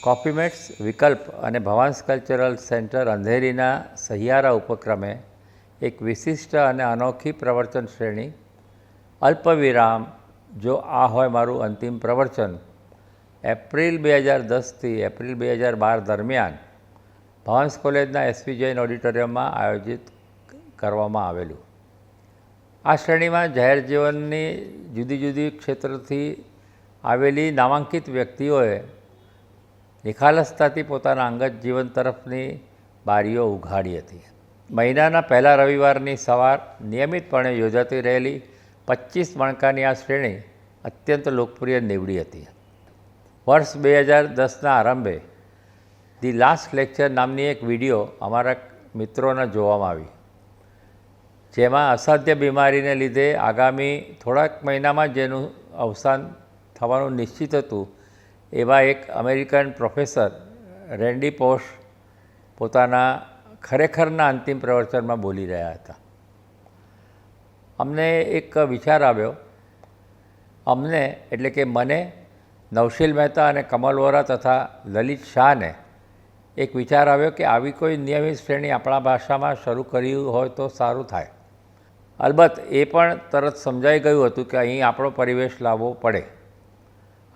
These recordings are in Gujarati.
કોફીમેટ્સ વિકલ્પ અને ભવાંસ કલ્ચરલ સેન્ટર અંધેરીના સહિયારા ઉપક્રમે એક વિશિષ્ટ અને અનોખી પ્રવચન શ્રેણી અલ્પવિરામ જો આ હોય મારું અંતિમ પ્રવચન એપ્રિલ 2010થી એપ્રિલ 2012 દરમિયાન ભવાંસ કોલેજના એસપી જૈન ઓડિટોરિયમમાં આયોજિત કરવામાં આવેલું। આ શ્રેણીમાં જાહેર જીવનની જુદી જુદી ક્ષેત્રથી આવેલી નામાંકિત વ્યક્તિઓએ નિખાલસતાથી પોતાના અંગત જીવન તરફની બારીઓ ઉઘાડી હતી। મહિનાના પહેલા રવિવારની સવાર નિયમિતપણે યોજાતી રહેલી 25 મણકાની આ શ્રેણી અત્યંત લોકપ્રિય નીવડી હતી। વર્ષ 2010ના આરંભે ધી લાસ્ટ લેક્ચર નામની એક વિડીયો અમારા મિત્રોને જોવામાં આવી, જેમાં અસાધ્ય બીમારીને લીધે આગામી થોડાક મહિનામાં જેનું અવસાન થવાનું નિશ્ચિત હતું એવા એક અમેરિકન પ્રોફેસર રેન્ડી પોશ પોતાના ખરેખરના અંતિમ પ્રવચનમાં બોલી રહ્યા હતા। અમને એક વિચાર આવ્યો, અમને એટલે કે મને, નવશીલ મહેતા અને કમલ વોરા તથા લલિત શાહને એક વિચાર આવ્યો કે આવી કોઈ નિયમિત શ્રેણી આપણા ભાષામાં શરૂ કર્યું હોય તો સારું થાય। અલબત્ત એ પણ તરત સમજાઈ ગયું હતું કે અહીં આપણો પરિવેશ લાવવો પડે।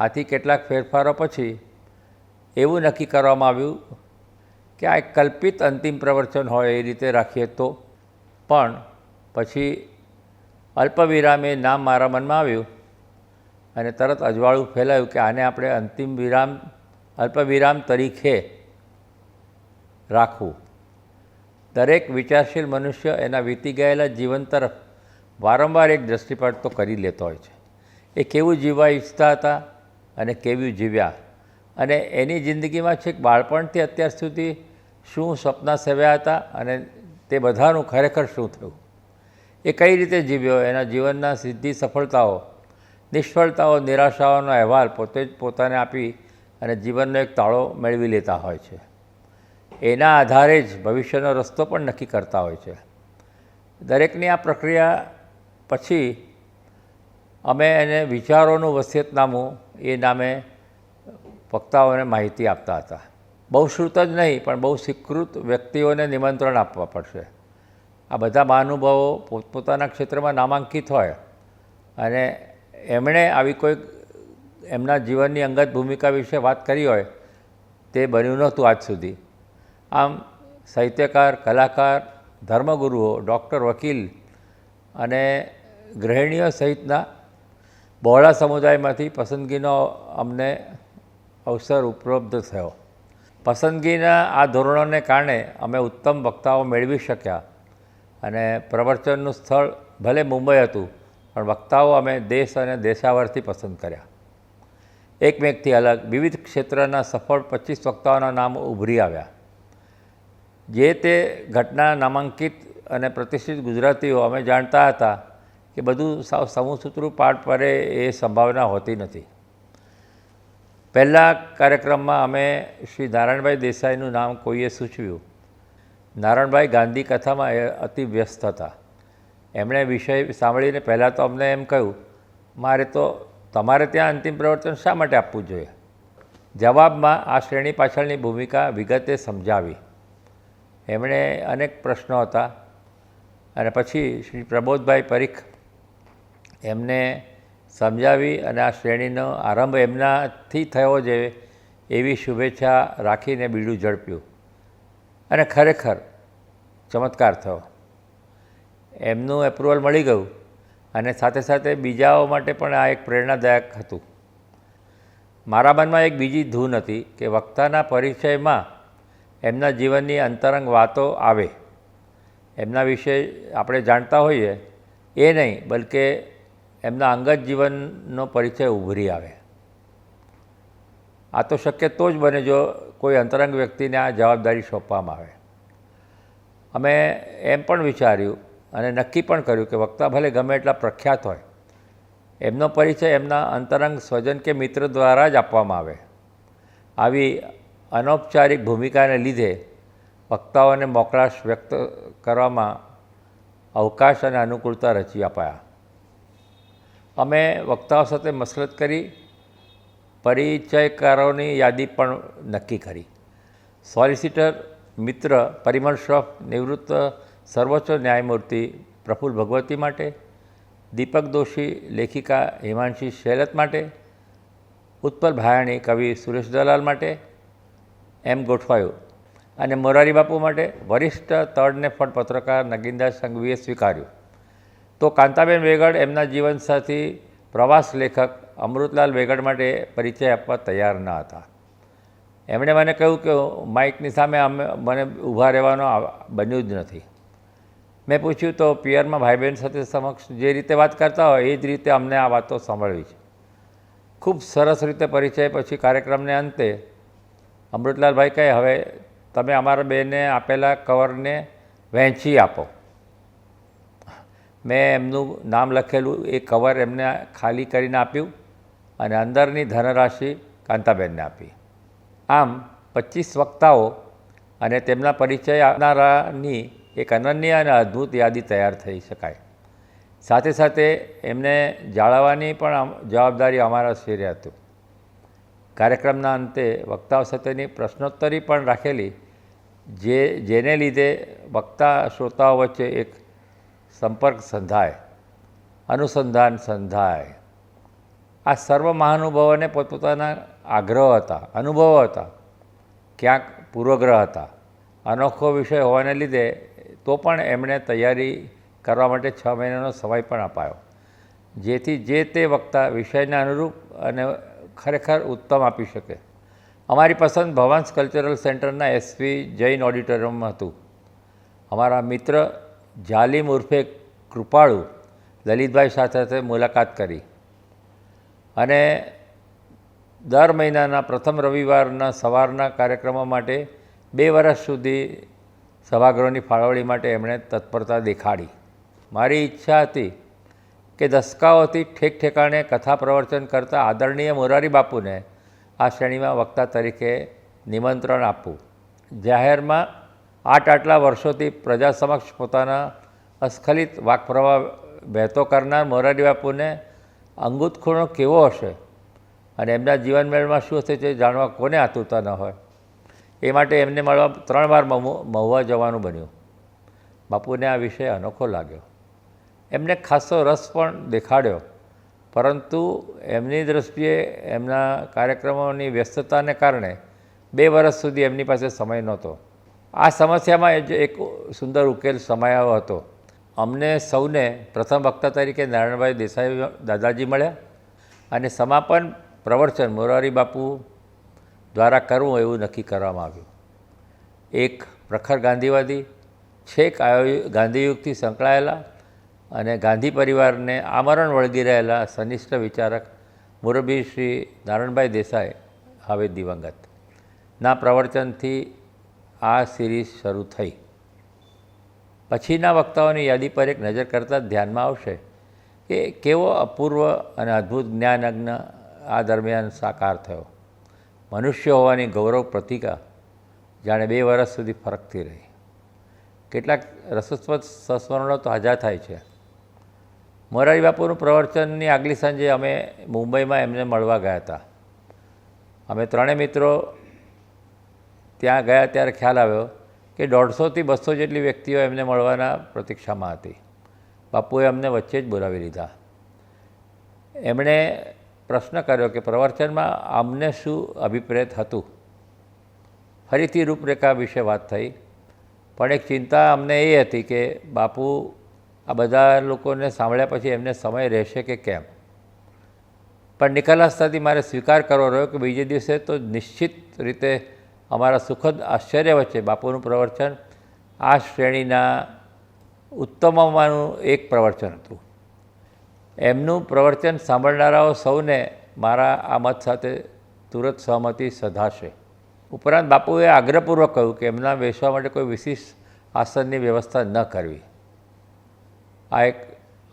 આથી કેટલાક ફેરફારો પછી એવું નક્કી કરવામાં આવ્યું કે આ એક કલ્પિત અંતિમ પ્રવચન હોય એ રીતે રાખીએ તો, પણ પછી અલ્પવિરામ એ નામ મારા મનમાં આવ્યું અને તરત અજવાળું ફેલાયું કે આને આપણે અંતિમ વિરામ અલ્પવિરામ તરીકે રાખવું। દરેક વિચારશીલ મનુષ્ય એના વીતી ગયેલા જીવન તરફ વારંવાર એક દૃષ્ટિપાત તો કરી લેતો હોય છે। એ કેવું જીવવા ઈચ્છતા હતા અને કેવું જીવ્યા, અને એની જિંદગીમાં છેક બાળપણથી અત્યાર સુધી શું સપના સેવ્યા હતા અને તે બધાનું ખરેખર શું થયું, એ કઈ રીતે જીવ્યો, એના જીવનના સિદ્ધિ સફળતાઓ, નિષ્ફળતાઓ, નિરાશાઓનો અહેવાલ પોતે જ પોતાને આપી અને જીવનનો એક તાળો મેળવી લેતા હોય છે। એના આધારે જ ભવિષ્યનો રસ્તો પણ નક્કી કરતા હોય છે। દરેકની આ પ્રક્રિયા પછી અમે એને વિચારોનું વસિયતનામું એ નામે વક્તાઓને માહિતી આપતા હતા। બહુ શ્રુત જ નહીં પણ બહુ સ્વીકૃત વ્યક્તિઓને નિમંત્રણ આપવા પડશે। આ બધા મહાનુભાવો પોતપોતાના ક્ષેત્રમાં નામાંકિત હોય અને એમણે આવી કોઈ એમના જીવનની અંગત ભૂમિકા વિશે વાત કરી હોય તે બન્યું નહોતું આજ સુધી। આમ સાહિત્યકાર, કલાકાર, ધર્મગુરુઓ, ડૉક્ટર, વકીલ અને ગૃહિણીઓ સહિતના બહોળા સમુદાયમાંથી પસંદગીનો અમને અવસર ઉપલબ્ધ થયો। પસંદગીના આ ધોરણોને કારણે અમે ઉત્તમ વક્તાઓ મેળવી શક્યા અને પ્રવચનનું સ્થળ ભલે મુંબઈ હતું પણ વક્તાઓ અમે દેશ અને દેશાવરથી પસંદ કર્યા। એકમેકથી અલગ વિવિધ ક્ષેત્રના સફળ 25 વક્તાઓના નામ ઉભરી આવ્યા। જે તે ઘટના નામાંકિત અને પ્રતિષ્ઠિત ગુજરાતીઓ અમે જાણતા હતા કે બધું સાવ સમૂહસૂત્રું પાઠ પડે એ સંભાવના હોતી નથી। પહેલા કાર્યક્રમમાં અમે શ્રી નારાયણભાઈ દેસાઈનું નામ કોઈએ સૂચવ્યું। નારાયણભાઈ ગાંધી કથામાં અતિ વ્યસ્ત હતા। એમણે વિષય સાંભળીને પહેલાં તો અમને એમ કહ્યું, મારે તો તમારે ત્યાં અંતિમ પ્રવચન શા માટે આપવું જોઈએ? જવાબમાં આ શ્રેણી પાછળની ભૂમિકા વિગતે સમજાવી। એમણે અનેક પ્રશ્નો હતા અને પછી શ્રી પ્રબોધભાઈ પરીખ એમને સમજાવી અને આ શ્રેણીનો આરંભ એમનાથી થયો છે એવી શુભેચ્છા રાખીને બીડું ઝડપ્યું અને ખરેખર ચમત્કાર થયો। એમનું એપ્રુવલ મળી ગયું અને સાથે સાથે બીજાઓ માટે પણ આ એક પ્રેરણાદાયક હતું। મારા મનમાં એક બીજી ધૂન હતી કે વક્તાના પરિચયમાં એમના જીવનની અંતરંગ વાતો આવે, એમના વિશે આપણે જાણતા હોઈએ એ નહીં, બલકે એમના અંગત જીવનનો પરિચય ઉભરી આવે। આ તો શક્ય તો જ બને જો કોઈ અંતરંગ વ્યક્તિને આ જવાબદારી સોંપવામાં આવે। અમે એમ પણ વિચાર્યું અને નક્કી પણ કર્યું કે વક્તા ભલે ગમે એટલા પ્રખ્યાત હોય, એમનો પરિચય એમના અંતરંગ સ્વજન કે મિત્ર દ્વારા જ આપવામાં આવે। આવી અનૌપચારિક ભૂમિકાને લીધે વક્તાઓને મોકળાશ વ્યક્ત કરવામાં અવકાશ અને અનુકૂળતા રચી અપાયા। અમે વક્તાઓ સાથે મસલત કરી પરિચયકારોની યાદી પણ નક્કી કરી. સોલિસિટર મિત્ર પરિમલ શ્રોફ નિવૃત્ત સર્વોચ્ચ ન્યાયમૂર્તિ પ્રફુલ્લ ભગવતી માટે, દીપક દોશી લેખિકા હિમાંશી શેલત માટે, ઉત્પલ ભાયાણી કવિ સુરેશ દલાલ માટે એમ ગોઠવાયું અને મોરારી બાપુ માટે વરિષ્ઠ તળને ફળ પત્રકાર નગીનદાસ સંઘવીએ સ્વીકાર્યું. તો કાંતાબેન વેગડ એમના જીવનસાથી પ્રવાસ લેખક અમૃતલાલ વેગડ માટે પરિચય આપવા તૈયાર ન હતા. એમણે મને કહ્યું કે માઇકની સામે મને ઊભા રહેવાનો બન્યું જ નથી. મેં પૂછ્યું તો પિયરમાં ભાઈ બહેન સાથે સમક્ષ જે રીતે વાત કરતા હોય એ જ રીતે અમને આ વાતો સાંભળવી છે. ખૂબ સરસ રીતે પરિચય પછી કાર્યક્રમને અંતે અમૃતલાલભાઈ કહે, હવે તમે અમારા બેને આપેલા કવરને વહેંચી આપો. મેં એમનું નામ લખેલું એ કવર એમને ખાલી કરીને આપ્યું અને અંદરની ધનરાશિ કાંતાબેનને આપી. આમ 25 વક્તાઓ અને તેમના પરિચય આપનારાની એક અનન્ય અને અદ્ભુત યાદી તૈયાર થઈ શકાય. સાથે સાથે એમને જાળવવાની પણ જવાબદારી અમારા શિરે હતું. કાર્યક્રમના અંતે વક્તાઓ સાથેની પ્રશ્નોત્તરી પણ રાખેલી, જેને લીધે વક્તા શ્રોતાઓ વચ્ચે એક સંપર્ક સંધાય, અનુસંધાન સંધાય. આ સર્વ મહાનુભાવોને પોતપોતાના આગ્રહ હતા, અનુભવો હતા, ક્યાંક પૂર્વગ્રહ હતા. અનોખો વિષય હોવાને લીધે તો પણ એમણે તૈયારી કરવા માટે 6 મહિનાનો સમય પણ અપાયો, જેથી જે તે વક્તા વિષયને અનુરૂપ અને ખરેખર ઉત્તમ આપી શકે. અમારી પસંદ ભવાંસ કલ્ચરલ સેન્ટરના એસવી જૈન ઓડિટોરિયમમાં હતું. અમારા મિત્ર જાલિમ ઉર્ફે કૃપાળુ લલિતભાઈ સાથે મુલાકાત કરી અને દર મહિનાના પ્રથમ રવિવારના સવારના કાર્યક્રમો માટે 2 વર્ષ સુધી સભાગૃહની ફાળવણી માટે એમણે તત્પરતા દેખાડી. મારી ઈચ્છા હતી કે દસકાઓથી ઠેક ઠેકાણે કથા પ્રવચન કરતા આદરણીય મોરારી બાપુને આ શ્રેણીમાં વક્તા તરીકે નિમંત્રણ આપવું. જાહેરમાં આટલા વર્ષોથી પ્રજા સમક્ષ પોતાના અસ્ખલિત વાકપ્રવાહ વહેતો કરનાર મોરારી બાપુને અંગુત ખૂણો કેવો હશે અને એમના જીવનમેળમાં શું હશે તે જાણવા કોને આતુરતા ન હોય. એ માટે એમને મળવા 3 વાર મહુવા જવાનું બન્યું. બાપુને આ વિષય અનોખો લાગ્યો. એમને ખાસો રસ પણ દેખાડ્યો, પરંતુ એમની દૃષ્ટિએ એમના કાર્યક્રમોની વ્યસ્તતાને કારણે 2 વર્ષ સુધી એમની પાસે સમય નહોતો. આ સમસ્યામાં એક સુંદર ઉકેલ સમાયો હતો. અમને સૌને પ્રથમ વક્તા તરીકે નારાયણભાઈ દેસાઈ દાદાજી મળ્યા અને સમાપન પ્રવચન મોરારી બાપુ દ્વારા કરવું એવું નક્કી કરવામાં આવ્યું. એક પ્રખર ગાંધીવાદી, છેક ગાંધીયુગથી સંકળાયેલા અને ગાંધી પરિવારને આમરણ વળગી રહેલા સનિષ્ઠ વિચારક મુરબ્બી શ્રી નારાયણભાઈ દેસાઈ, હવે દિવંગત, ના પ્રવચનથી આ સિરીઝ શરૂ થઈ. પછીના વક્તાઓની યાદી પર એક નજર કરતાં ધ્યાનમાં આવશે કે કેવો અપૂર્વ અને અદ્ભુત જ્ઞાનયજ્ઞ આ દરમિયાન સાકાર થયો. મનુષ્ય હોવાની ગૌરવ પ્રતિકા જાણે 2 વર્ષ સુધી ફરકતી રહી. કેટલાક રસપ્રદ સંસ્મરણો તો તાજા થાય છે. મોરારી બાપુનું પ્રવચનની આગલી સાંજે અમે મુંબઈમાં એમને મળવા ગયા હતા. અમે 3 મિત્રો ત્યાં ગયા ત્યારે ખ્યાલ આવ્યો કે 150 થી 200 જેટલી વ્યક્તિઓ એમને મળવાના પ્રતીક્ષામાં હતી. બાપુએ અમને વચ્ચે જ બોલાવી લીધા. એમણે પ્રશ્ન કર્યો કે પ્રવચનમાં અમને શું અભિપ્રેત હતું. ફરીથી રૂપરેખા વિશે વાત થઈ, પણ એક ચિંતા અમને એ હતી કે બાપુ આ બધા લોકોને સાંભળ્યા પછી એમને સમય રહેશે કે કેમ. પણ નિખાલસતાથી મારે સ્વીકાર કરવો રહ્યો કે બીજે દિવસે તો નિશ્ચિત રીતે અમારા સુખદ આશ્ચર્ય વચ્ચે બાપુનું પ્રવચન આ શ્રેણીના ઉત્તમમાંનું એક પ્રવચન હતું. એમનું પ્રવચન સાંભળનારાઓ સૌને મારા આ મત સાથે તુરંત સહમતિ સધાશે. ઉપરાંત બાપુએ આગ્રહપૂર્વક કહ્યું કે એમના બેસવા માટે કોઈ વિશિષ્ટ આસનની વ્યવસ્થા ન કરવી. આ એક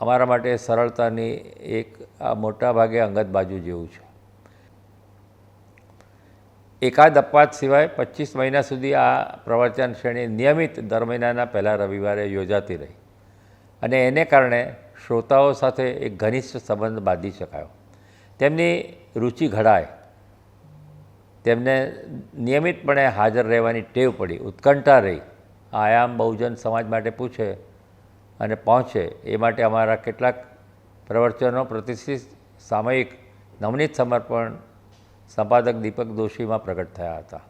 અમારા માટે સરળતાની એક આ મોટા ભાગે અંગત બાજુ જેવું છે. એકાદ અપવાદ સિવાય 25 મહિના સુધી આ પ્રવચન શ્રેણી નિયમિત દર મહિનાના પહેલા રવિવારે યોજાતી રહી અને એને કારણે શ્રોતાઓ સાથે એક ઘનિષ્ઠ સંબંધ બાંધી શકાયો. તેમની રુચિ ઘડાય તેમને નિયમિતપણે હાજર રહેવાની ટેવ પડી, ઉત્કંઠા રહી. આયામ બહુજન સમાજ માટે પૂછે અને પહોંચે એ માટે અમારા કેટલાક પ્રવચનો પ્રતિષ્ઠિત સામયિક નવનીત સમર્પણ સંપાદક દીપક દોશીમાં પ્રગટ થયા હતા.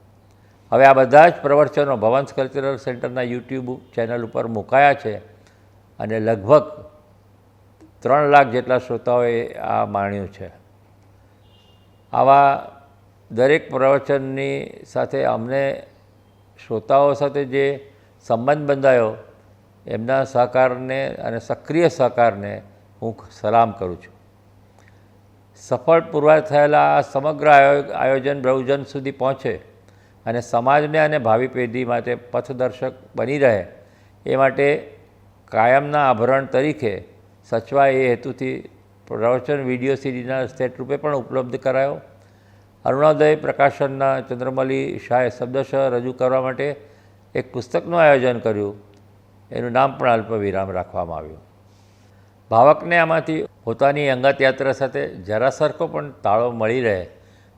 હવે આ બધા જ પ્રવચનો ભવન્સ કલ્ચરલ સેન્ટરના યુટ્યુબ ચેનલ ઉપર મુકાયા છે અને લગભગ 3 લાખ જેટલા શ્રોતાઓએ આ માણ્યું છે. આવા દરેક પ્રવચનની સાથે અમને શ્રોતાઓ સાથે જે સંબંધ બંધાયો એમના સહકારને અને સક્રિય સહકારને હું સલામ કરું છું. સફળ પુરવાર થયેલા આ સમગ્ર આયોજન બહુજન સુધી પહોંચે અને સમાજને અને ભાવિ પેઢી માટે પથદર્શક બની રહે એ માટે કાયમના આભરણ તરીકે સચવાય એ હેતુથી પ્રવચન વિડીયો સીડીના સેટ રૂપે પણ ઉપલબ્ધ કરાયો. અરુણોદય પ્રકાશનના ચંદ્રમલી શાહે શબ્દશઃ રજૂ કરવા માટે એક પુસ્તકનું આયોજન કર્યું. એનું નામ પણ અલ્પવિરામ રાખવામાં આવ્યું. ભાવકને આમાંથી પોતાની અંગત યાત્રા સાથે જરા સરખો પણ તાળો મળી રહે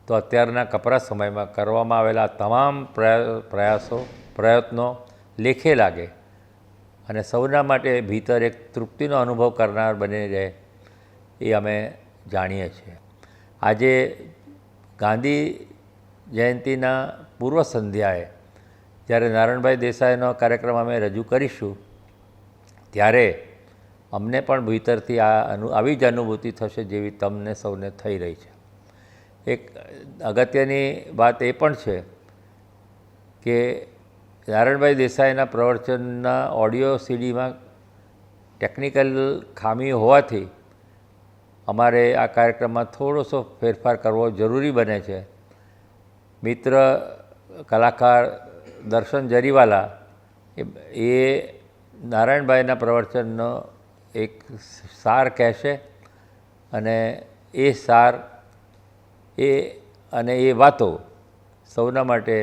તો અત્યારના કપરા સમયમાં કરવામાં આવેલા તમામ પ્રયત્નો લેખે લાગે અને સૌના માટે ભીતર એક તૃપ્તિનો અનુભવ કરનાર બની રહે એ અમે જાણીએ છીએ. આજે ગાંધી જયંતિના પૂર્વ સંધ્યાએ જ્યારે નારાયણભાઈ દેસાઈનો કાર્યક્રમ અમે રજૂ કરીશું ત્યારે અમને પણ ભીતરથી આવી જ અનુભૂતિ થશે જેવી તમને સૌને થઈ રહી છે. એક અગત્યની વાત એ પણ છે કે નારાયણભાઈ દેસાઈના પ્રવચનના ઓડિયો સીડીમાં ટેકનિકલ ખામી હોવાથી અમારે આ કાર્યક્રમમાં થોડોસો ફેરફાર કરવો જરૂરી બને છે. મિત્ર કલાકાર દર્શન જરીવાલા એ નારાયણભાઈના પ્રવચનનો એક સાર કહેશે અને એ સાર અને એ વાતો સૌના માટે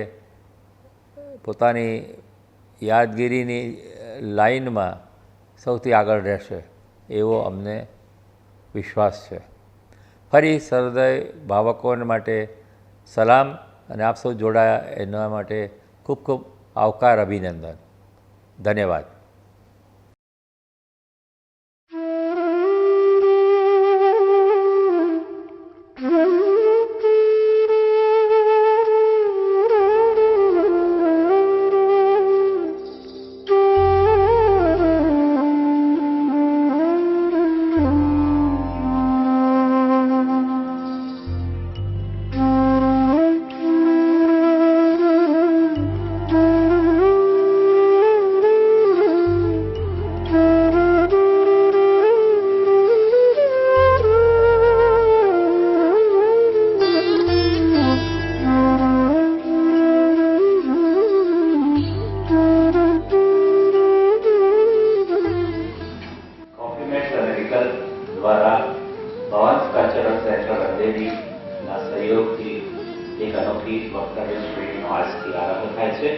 પોતાની યાદગીરીની લાઈનમાં સૌથી આગળ રહેશે એવો અમને વિશ્વાસ છે. ફરી સહૃદય ભાવકોને માટે સલામ અને આપ સૌ જોડાયા એના માટે ખૂબ ખૂબ આવકાર, અભિનંદન. ધન્યવાદ. દ્વારા ભવન્સ કલ્ચરલ સેન્ટર અંધેરીના સહયોગથી એક અનોખી વક્તવ્ય શ્રેણીનો આજથી આરંભ થાય છે.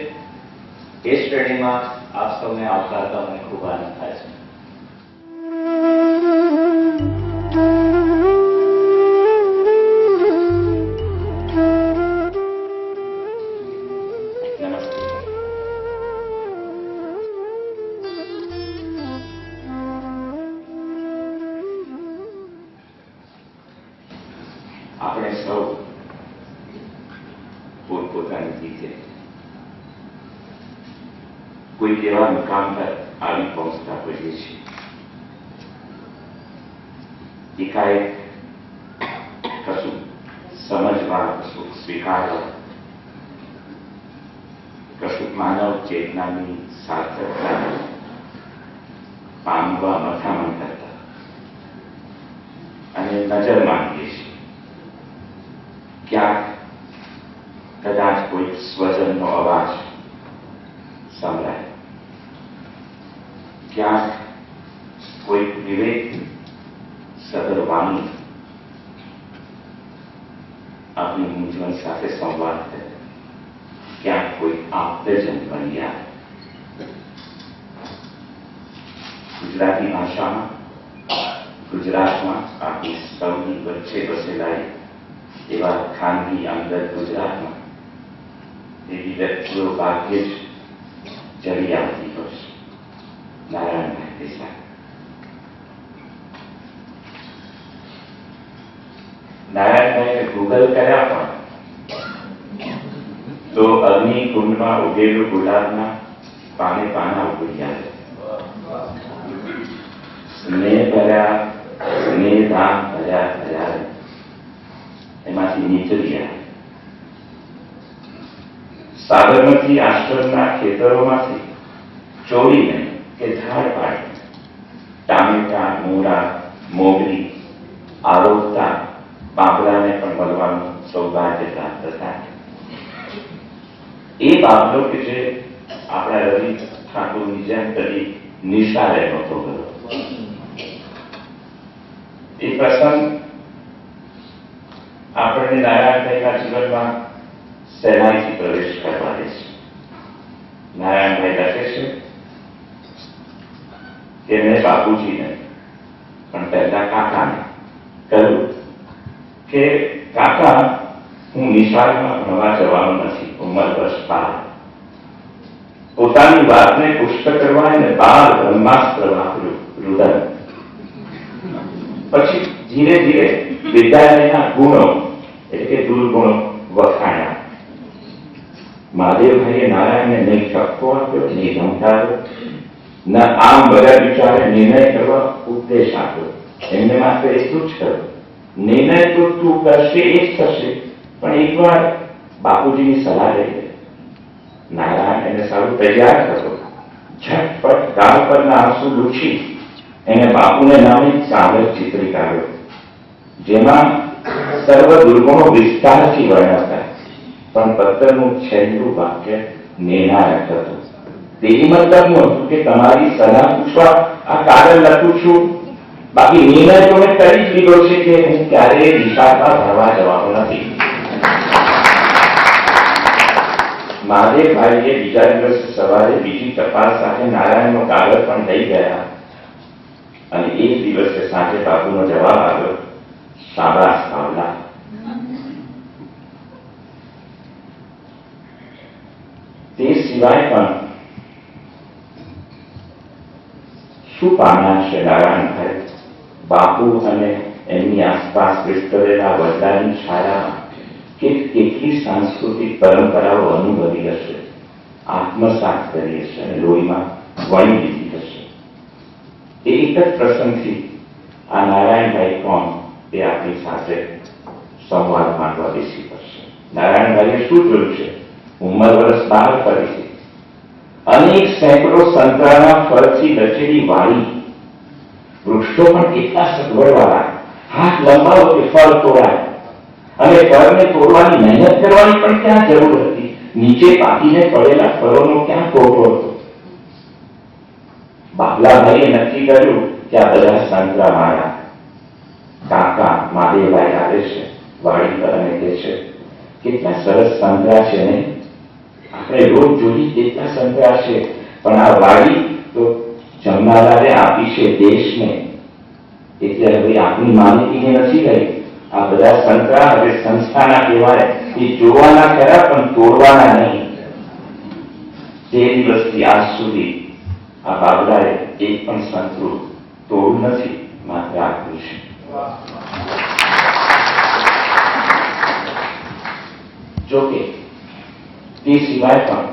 એ શ્રેણીમાં આપ સૌને આવકારતા મને ખૂબ આનંદ થાય છે. આપણે સૌ પોતપોતાની રીતે કોઈ એવા મુકામ પર આવી પહોંચતા હોઈએ છીએ. એકાએક કશું સમજવા, કશું સ્વીકારવા, કશું માનવ ચેતનાની સાર્થકતા પામવા મથામણ કરતા અને નજર માંગીએ છીએ. ક્યાંક કદાચ કોઈ સ્વજનનો અવાજ સંભળાય, ક્યાંક કોઈ વિવેક સદર વાણી આપણી મૂંઝવણ સાથે સંવાદ કરે, ક્યાંક કોઈ આપતજન બની આવે. ગુજરાતી ભાષામાં, ગુજરાતમાં આપણી સૌની વચ્ચે વસેલા એવા ખાનગી અંદર ગુજરાતમાં એવી વ્યક્તિઓ ભાગ્યે જ ચડી આવતી હોય છે. નારાયણભાઈ દેસાઈ. નારાયણભાઈને ગૂગલ કર્યા પણ તો અગ્નિકુંડમાં ઉગેલું ગુલાબના પાને પાના ઉગડી આવે. સ્નેહ ભર્યા સ્નેહ ધામ ભર્યા ભર્યા એમાંથી નીચરી આવે. સાબરમતી આશ્રમના ખેતરોમાંથી ચોરીને કે ઝાડ પાડી ટામેટા, મૂળા, મોગરી આરોગતા બાબલાને પણ મળવાનું સૌભાગ્ય પ્રાપ્ત થાય. એ બાબલો કે જે આપણા રવિ ઠાકોરની જેમ કદી નિશાળે નહોતો ગયો. એ પ્રસંગ આપણને નારાયણભાઈના જીવનમાં સહેલાઈથી પ્રવેશ કરવા દે છે. નારાયણભાઈ લખે છે કે મેં બાપુજીને પણ પહેલા કાકાને કહ્યું કે કાકા, હું નિશાળમાં ભણવા જવાનું નથી, ઉંમર વર્ષ 12. પોતાની વાતને પુષ્ટ કરવા અને બાળ બ્રહ્માસ્ત્ર વાપર્યું, રુદન. પછી ધીરે ધીરે વિદ્યાલયના ગુણો એટલે કે દુર્ગુણો વખાણ્યા. મહાદેવભાઈએ નારાયણને નહીં ઠપકો આપ્યો, નહીં ધમકાવ્યો, ન આમ બધા વિચારે નિર્ણય કરવા ઉપદેશ આપ્યો. એમને માત્ર એટલું જ કહ્યું, નિર્ણય તો તું કરશે એ જ થશે, પણ એકવાર બાપુજીની સલાહ લઈ લે. નારાયણ એને સારું તૈયાર થતો. ઝટપટ ગાલ પરના આંસુ લૂછી એને બાપુને નામે કાગળ ચિત્રી કાઢ્યો, જેમાં સર્વ દુર્ગુણો વિસ્તારથી વર્ણવતા, પણ પત્રનું છેલ્લું વાક્ય નિર્ણાયક હતું. તે મતલબનું હતું કે તમારી સલાહ પૂછવા આ કાગળ લખું છું, બાકી નિર્ણય તો મેં કરી જ લીધો છે કે હું ક્યારેય નિશાળમાં ભણવા જવાનો નથી. મહાદેવભાઈએ બીજા દિવસે સવારે બીજી ટપાલ સાથે નારાયણનો કાગળ પણ લઈ ગયા અને એક દિવસે સાંજે બાપુનો જવાબ આવ્યો, શાબાશ બાવલા. તે સિવાય પણ શું પામ્યા છે નારાયણભાઈ બાપુ અને એમની આસપાસ વિસ્તરેલા વડલાની છાયામાં કેટલી સાંસ્કૃતિક પરંપરાઓ અનુભવી હશે, આત્મસાત કરી હશે અને લોહીમાં વણી લીધી હશે. એ એક જ પ્રસંગથી આ નારાયણભાઈ કોણ તે આપણી સાથે સંવાદ માંડવા બેસી પડશે. નારાયણભાઈએ શું જોયું છે? ઉંમર વર્ષ 12 ફરીથી અનેક સેંકડો સંતરાના ફળથી રચેલી વાડી, વૃક્ષો પણ કેટલા સગવડવાળા, હાથ લંબાવો કે ફળ તોડાય, અને ફળને તોડવાની મહેનત કરવાની પણ ક્યાં જરૂર હતી? નીચે પાકીને પડેલા ફળોનો ક્યાં કોઠો હતો? બાબલાભાઈએ નક્કી કર્યું કે આ બધા સંતરા મારા. કાકા મહાદેવભાઈ આવે છે વાડી પર અને કહે છે, કેટલા સરસ સંતરા છે ને, આપણે રોજ જોઈએ કેટલા સંતરા છે, પણ આ વાડી તો જમનારાએ આપી છે દેશને, એટલે હવે આપણી માલિકીને નથી રહી. આ બધા સંતરા હવે સંસ્થાના કહેવાય, એ જોવાના ખરા પણ તોડવાના નહીં. તે દિવસથી આજ સુધી આ બાબલાએ એક પણ સંતરું તોડવું નથી, માત્ર આપ્યું છે. જોકે તે સિવાય પણ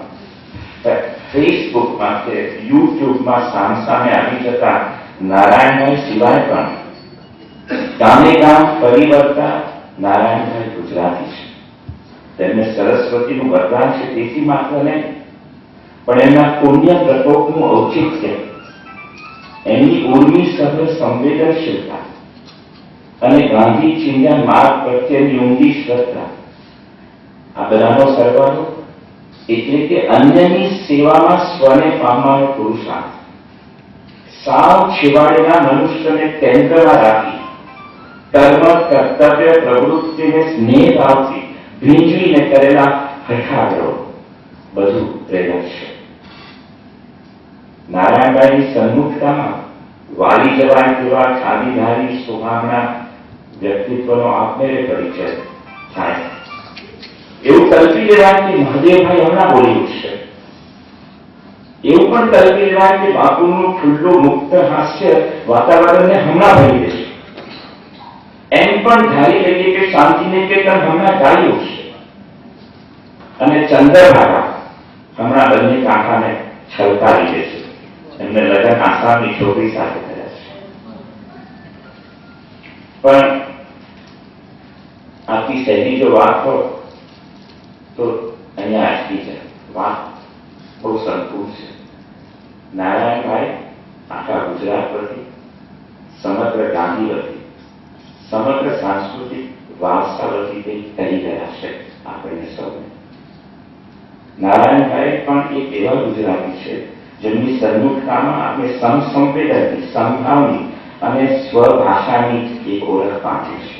ફેસબુકમાં કે યુટ્યુબમાં સામસામે આવી જતા નારાયણભાઈ સિવાય પણ ગામે ગામ ફરી વળતા નારાયણભાઈ ગુજરાતી છે. તેમને સરસ્વતીનું વરદાન છે તેથી માત્ર નહીં, પણ એમના પુણ્ય પ્રકોપનું ઔચિત્ય, એમની ઉર્મી સભ્ય સંવેદનશીલતા અને ગાંધી ચિંતન માર્ગ પ્રત્યેની ઊંડી શ્રદ્ધા, આ બધાનો સરવાળો એટલે કે અન્યની સેવામાં સ્વને પામવાનો પુરુષાર્થ, સાવ છેવાડેના મનુષ્યને કેન્દ્રમાં રાખી કર્મ કર્તવ્ય પ્રવૃત્તિને સ્નેહ ભાવથી ભીંજવીને કરેલા હઠાગ્રહો બધું પ્રેરક છે. નારાયણભાઈની સન્મુખતામાં વાલી જવાન જેવા ખાદીધારી સુહામણા વ્યક્તિત્વનો આપમેળે પરિચય થાય. એવું કલ્પી લેવાય કે મહાદેવભાઈ હમણાં બોલી ઉઠશે, એવું પણ કલ્પી લેવાય કે બાપુનું ખુલ્લું મુક્ત હાસ્ય વાતાવરણને હમણાં ભરી દેશે. એમ પણ ધારી લઈએ કે શાંતિનિકેતન હમણાં ગાળી ઉઠશે અને ચંદ્રભાગા હમણાં બંને કાંઠાને છલકાવી દેશે. એમને લગ્ન આસામની છોકરી સાથે કર્યા છે. પણ આખી સહેલી જો વાત હોય તો અહીંયા અટકી જાય. વાત બહુ સંકુલ છે. નારાયણભાઈ આખા ગુજરાત પરથી, સમગ્ર ગાંધી વતી, સમગ્ર સાંસ્કૃતિક વારસા વતી કંઈક કરી રહ્યા છે આપણને સૌને. નારાયણભાઈ પણ એક એવા ગુજરાતી છે જેમની સન્મુખતામાં આપણે સમસંવેદનની, સંભાવની અને સ્વભાષાની એક ઓળખ પામી છે.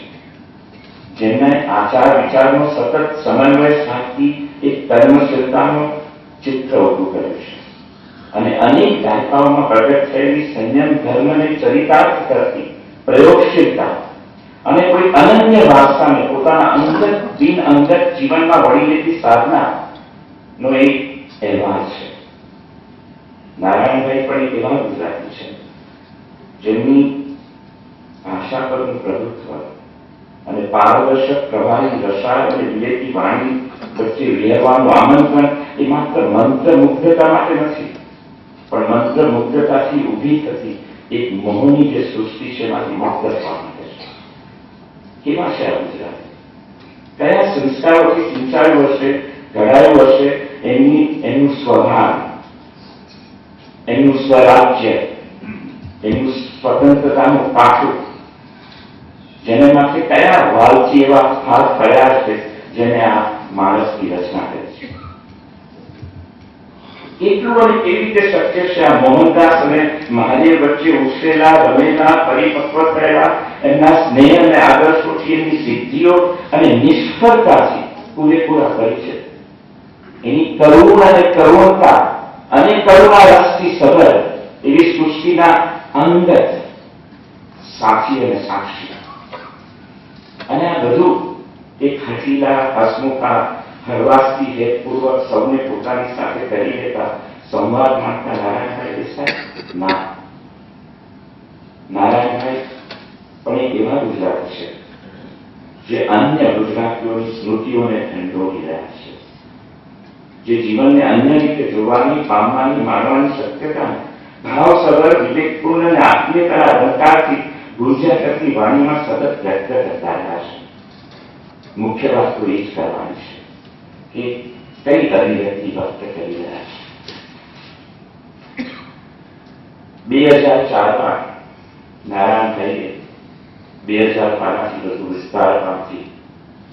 જેમને આચાર વિચારનો સતત સમન્વય સાધતી એક કર્મશીલતાનો ચિત્ર ઉભું કર્યું છે અને અનેક દાયકાઓમાં પ્રગટ થયેલી સંયમ ધર્મને ચરિતાર્થ કરતી પ્રયોગશીલતા અને કોઈ અનન્ય વારસાને પોતાના અંગત બિન અંગત જીવનમાં વળી લેતી સાધના નો એક અહેવાલ છે. નારાયણભાઈ પણ એક એવા ગુજરાતી છે જેમની ભાષા પરનું પ્રભુત્વ અને પારદર્શક પ્રવાહી રસાળ અને વિલેતી વાણી વચ્ચે વિહરવાનું આમંત્રણ એ માત્ર મંત્ર મુગ્ધતા માટે નથી, પણ મંત્ર મુગ્ધતાથી ઊભી થતી એક મોહની જે સૃષ્ટિ છે એમાંથી મુક્ત થવા માટે છે. કેવા છે આ ગુજરાતી? કયા સંસ્કારોથી સિંચાયું હશે, ઘડાયું હશે એનું સ્વભાવ, એનું સ્વરાજ્ય, એનું સ્વતંત્રતાનું પાઠું, જેને માટે કયા વાલથી એવા ખાસ પ્રયાસ છે જેને આ માણસની રચના કરી છે. એટલું અને કેવી રીતે શક્ય છે આ મોહનદાસ અને મહાદેવ વચ્ચે ઉછરેલા, રમેલા, પરિપક્વ થયેલા એમના સ્નેહ અને આદર્શોથી, એમની સિદ્ધિઓ અને નિષ્ફળતાથી પૂરેપૂરા પરિચય, એની કરુણ અને કરુણતા અને કરુણા રસથી સબર એવી સૃષ્ટિના અંગત સાક્ષી અને સાક્ષી. અને આ બધું એક હઠીલા, હસમુખા, હરવાસથી હેતપૂર્વક સૌને પોતાની સાથે કરી લેતા સંવાદ માંગતા નારાયણભાઈ દેસાઈ ના. નારાયણભાઈ પણ એક એવા ગુજરાતી છે જે અન્ય ગુજરાતીઓની સ્મૃતિઓને ઢંઢોળી રહ્યા છે, જે જીવનને અન્ય રીતે જોવાની, પામવાની, માણવાની શક્યતા ભાવસભર, વિવેકપૂર્ણ અને આત્મીયતાના અલંકારથી ગુંજા કરતી વાણીમાં સતત વ્યક્ત કરતા રહ્યા છે. મુખ્ય વાત તો એ જ કરવાની છે કે કઈ અભિવ્યક્તિ વ્યક્ત કરી રહ્યા છે. 2004માં નારાયણભાઈએ 2012થી વધુ વિસ્તારમાંથી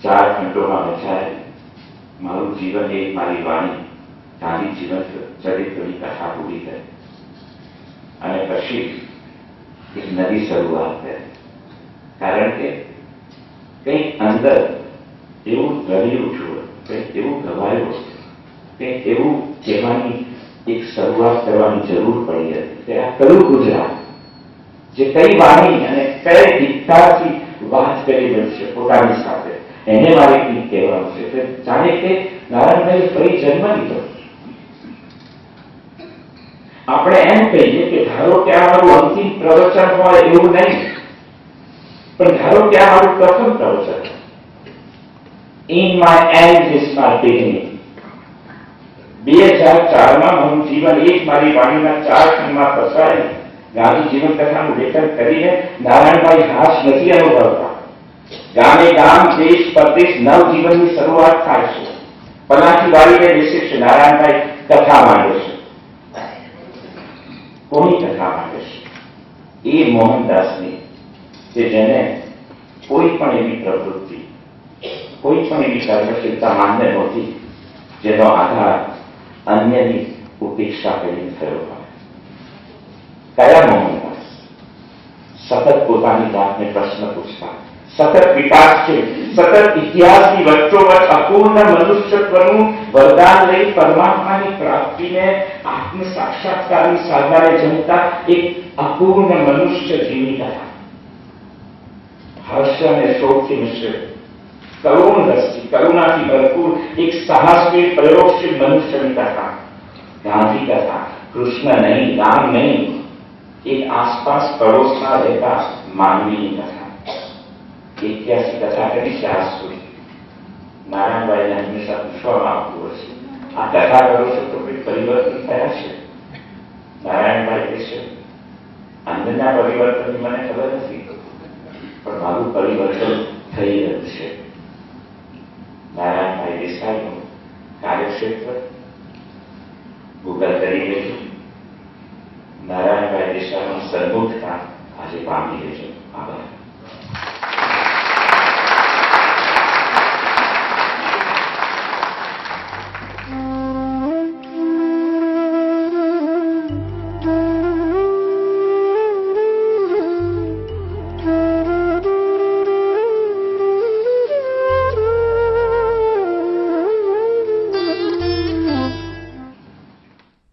4 ખંડોમાં વહેંચાયેલ મારું જીવન એક મારી વાણી ગાંધી જીવન ચરિત્રની કથા પૂરી કરી અને પછી એક નવી શરૂઆત કરી. કારણ કે કંઈક અંદર એવું રડી ઉઠવું, કંઈક એવું ગવાયું, કંઈક એવું કહેવાની એક શરૂઆત કરવાની જરૂર પડી હતી કે આ કયું ગુજરાત જે કઈ વાણી અને કઈ દીકતાથી વાત કરી રહી છે પોતાની સાથે, એને મારે કંઈક કહેવાનું છે. જાણે કે નારાયણભાઈ ફરી જન્મ લીધો. આપણે એમ કહીએ કે ધારો કે આ મારું અંતિમ પ્રવચન હોય એવું નહીં, પણ ધારો કે આ મારું પ્રથમ પ્રવચન. In my end is my beginning. 2004માં મારું જીવન એક મારી વાણીના 4 ખંડમાં પસારી ગાંધી જીવન કથાનું લેખન કરીને નારાયણભાઈ હાશ નથી અનુભવતા. ગામે ગામ, દેશ પરદેશ નવજીવનની શરૂઆત થાય છે. પલાઠી વાળીને બેસે છે નારાયણભાઈ, કથા માંડે છે. કોની કથા માંડે છે? એ મોહનદાસની કે જેને કોઈ પણ એવી પ્રવૃત્તિ, કોઈ પણ એવી કર્મશીલતા માન્ય નહોતી જેનો આધાર અન્યની ઉપેક્ષા કરીને થયો હોય. કયા મોહનદાસ? સતત પોતાની જાતને પ્રશ્ન પૂછતા, સતત વિકાસશીલ, સતત ઇતિહાસની વચ્ચોવચ્ચ અપૂર્ણ મનુષ્યત્વનું વરદાન લઈ પરમાત્માની પ્રાપ્તિને, આત્મ સાક્ષાત્કારની સાધનાને જમતા એક અપૂર્ણ મનુષ્ય જીવી ગયા. હર્ષ અને શોકથી મિશ્રિત, કરુણ રસથી करुणाથી ભરપૂર એક સાહસવીર પ્રયોગશીલ મનુષ્યની કથા, ગાંધી કથા, કૃષ્ણ નહીં, રામ નહીં, એક આસપાસ પડોશમાં રહેતા માનવીની કથા. 81 કથા કરી છે આજ સુધી. નારાયણભાઈને હંમેશા પૂછવામાં આવતું હશે, આ કથા કરો છો તો કોઈ પરિવર્તન થયા છે? નારાયણભાઈ કહેશે, અંદરના પરિવર્તનની મને ખબર નથી, પણ મારું પરિવર્તન થઈ રહ્યું છે. નારાયણભાઈ દેસાઈનું કાર્યક્ષેત્ર ગૂગલ કરી લેજો. નારાયણભાઈ દેસાઈનું સન્મુખતા આજે પામી લેજો. આભાર.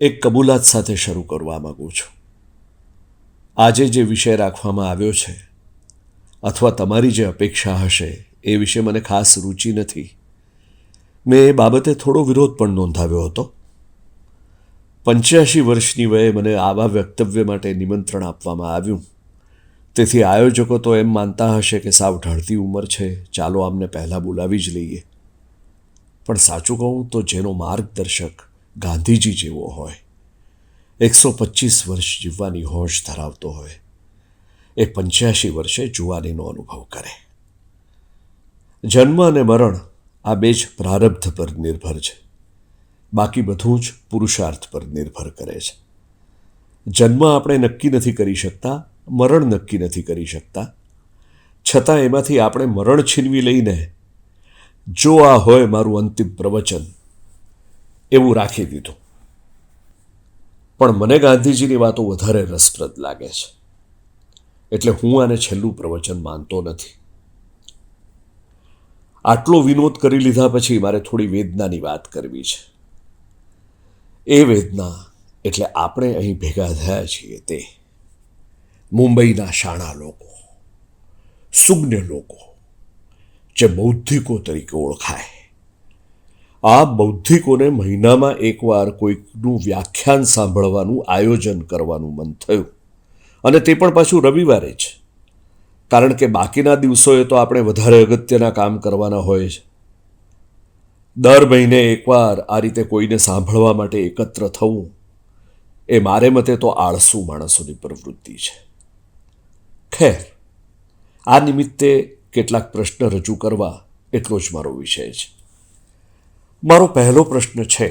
એક કબૂલાત સાથે શરૂ કરવા માગું છું. આજે જે વિષય રાખવામાં આવ્યો છે અથવા તમારી જે અપેક્ષા હશે એ વિશે મને ખાસ રુચિ નથી. મેં એ બાબતે થોડો વિરોધ પણ નોંધાવ્યો હતો. 85 વર્ષની વયે મને આવા વક્તવ્ય માટે નિમંત્રણ આપવામાં આવ્યું, તેથી આયોજકો તો એમ માનતા હશે કે સાવ ઢળતી ઉંમર છે, ચાલો આમને પહેલાં બોલાવી જ લઈએ. પણ સાચું કહું તો જેનો માર્ગદર્શક ગાંધીજી જેવો હોય, 125 વર્ષ જીવવાની હોશ ધરાવતો હોય, એ 85 વર્ષે જુવાનીનો અનુભવ કરે. જન્મ અને મરણ આ બે જ પ્રારબ્ધ પર નિર્ભર છે, બાકી બધું જ પુરુષાર્થ પર નિર્ભર કરે છે. જન્મ આપણે નક્કી નથી કરી શકતા, મરણ નક્કી નથી કરી શકતા, છતાં એમાંથી આપણે મરણ છીનવી લઈને જો આ હોય મારું અંતિમ પ્રવચન એવું રાખી દીધું. પણ મને ગાંધીજીની વાતો વધારે રસપ્રદ લાગે છે, એટલે હું આને છેલ્લું પ્રવચન માનતો નથી. આટલો વિનોદ કરી લીધા પછી મારે થોડી વેદનાની વાત કરવી છે. એ વેદના એટલે આપણે અહીં ભેગા થયા છીએ તે મુંબઈના શાણા લોકો, સુજ્ઞ લોકો, જે બૌદ્ધિકો તરીકે ઓળખાય. આ બૌદ્ધિકોને મહિનામાં એકવાર કોઈકનું વ્યાખ્યાન સાંભળવાનું આયોજન કરવાનું મન થયું, અને તે પણ પાછું રવિવારે જ, કારણ કે બાકીના દિવસોએ તો આપણે વધારે અગત્યના કામ કરવાના હોય છે. દર મહિને એકવાર આ રીતે કોઈને સાંભળવા માટે એકત્ર થવું એ મારે મતે તો આળસુ માણસોની પ્રવૃત્તિ છે. ખેર, આ નિમિત્તે કેટલાક પ્રશ્ન રજૂ કરવા એટલો જ મારો વિષય છે. મારો પહેલો પ્રશ્ન છે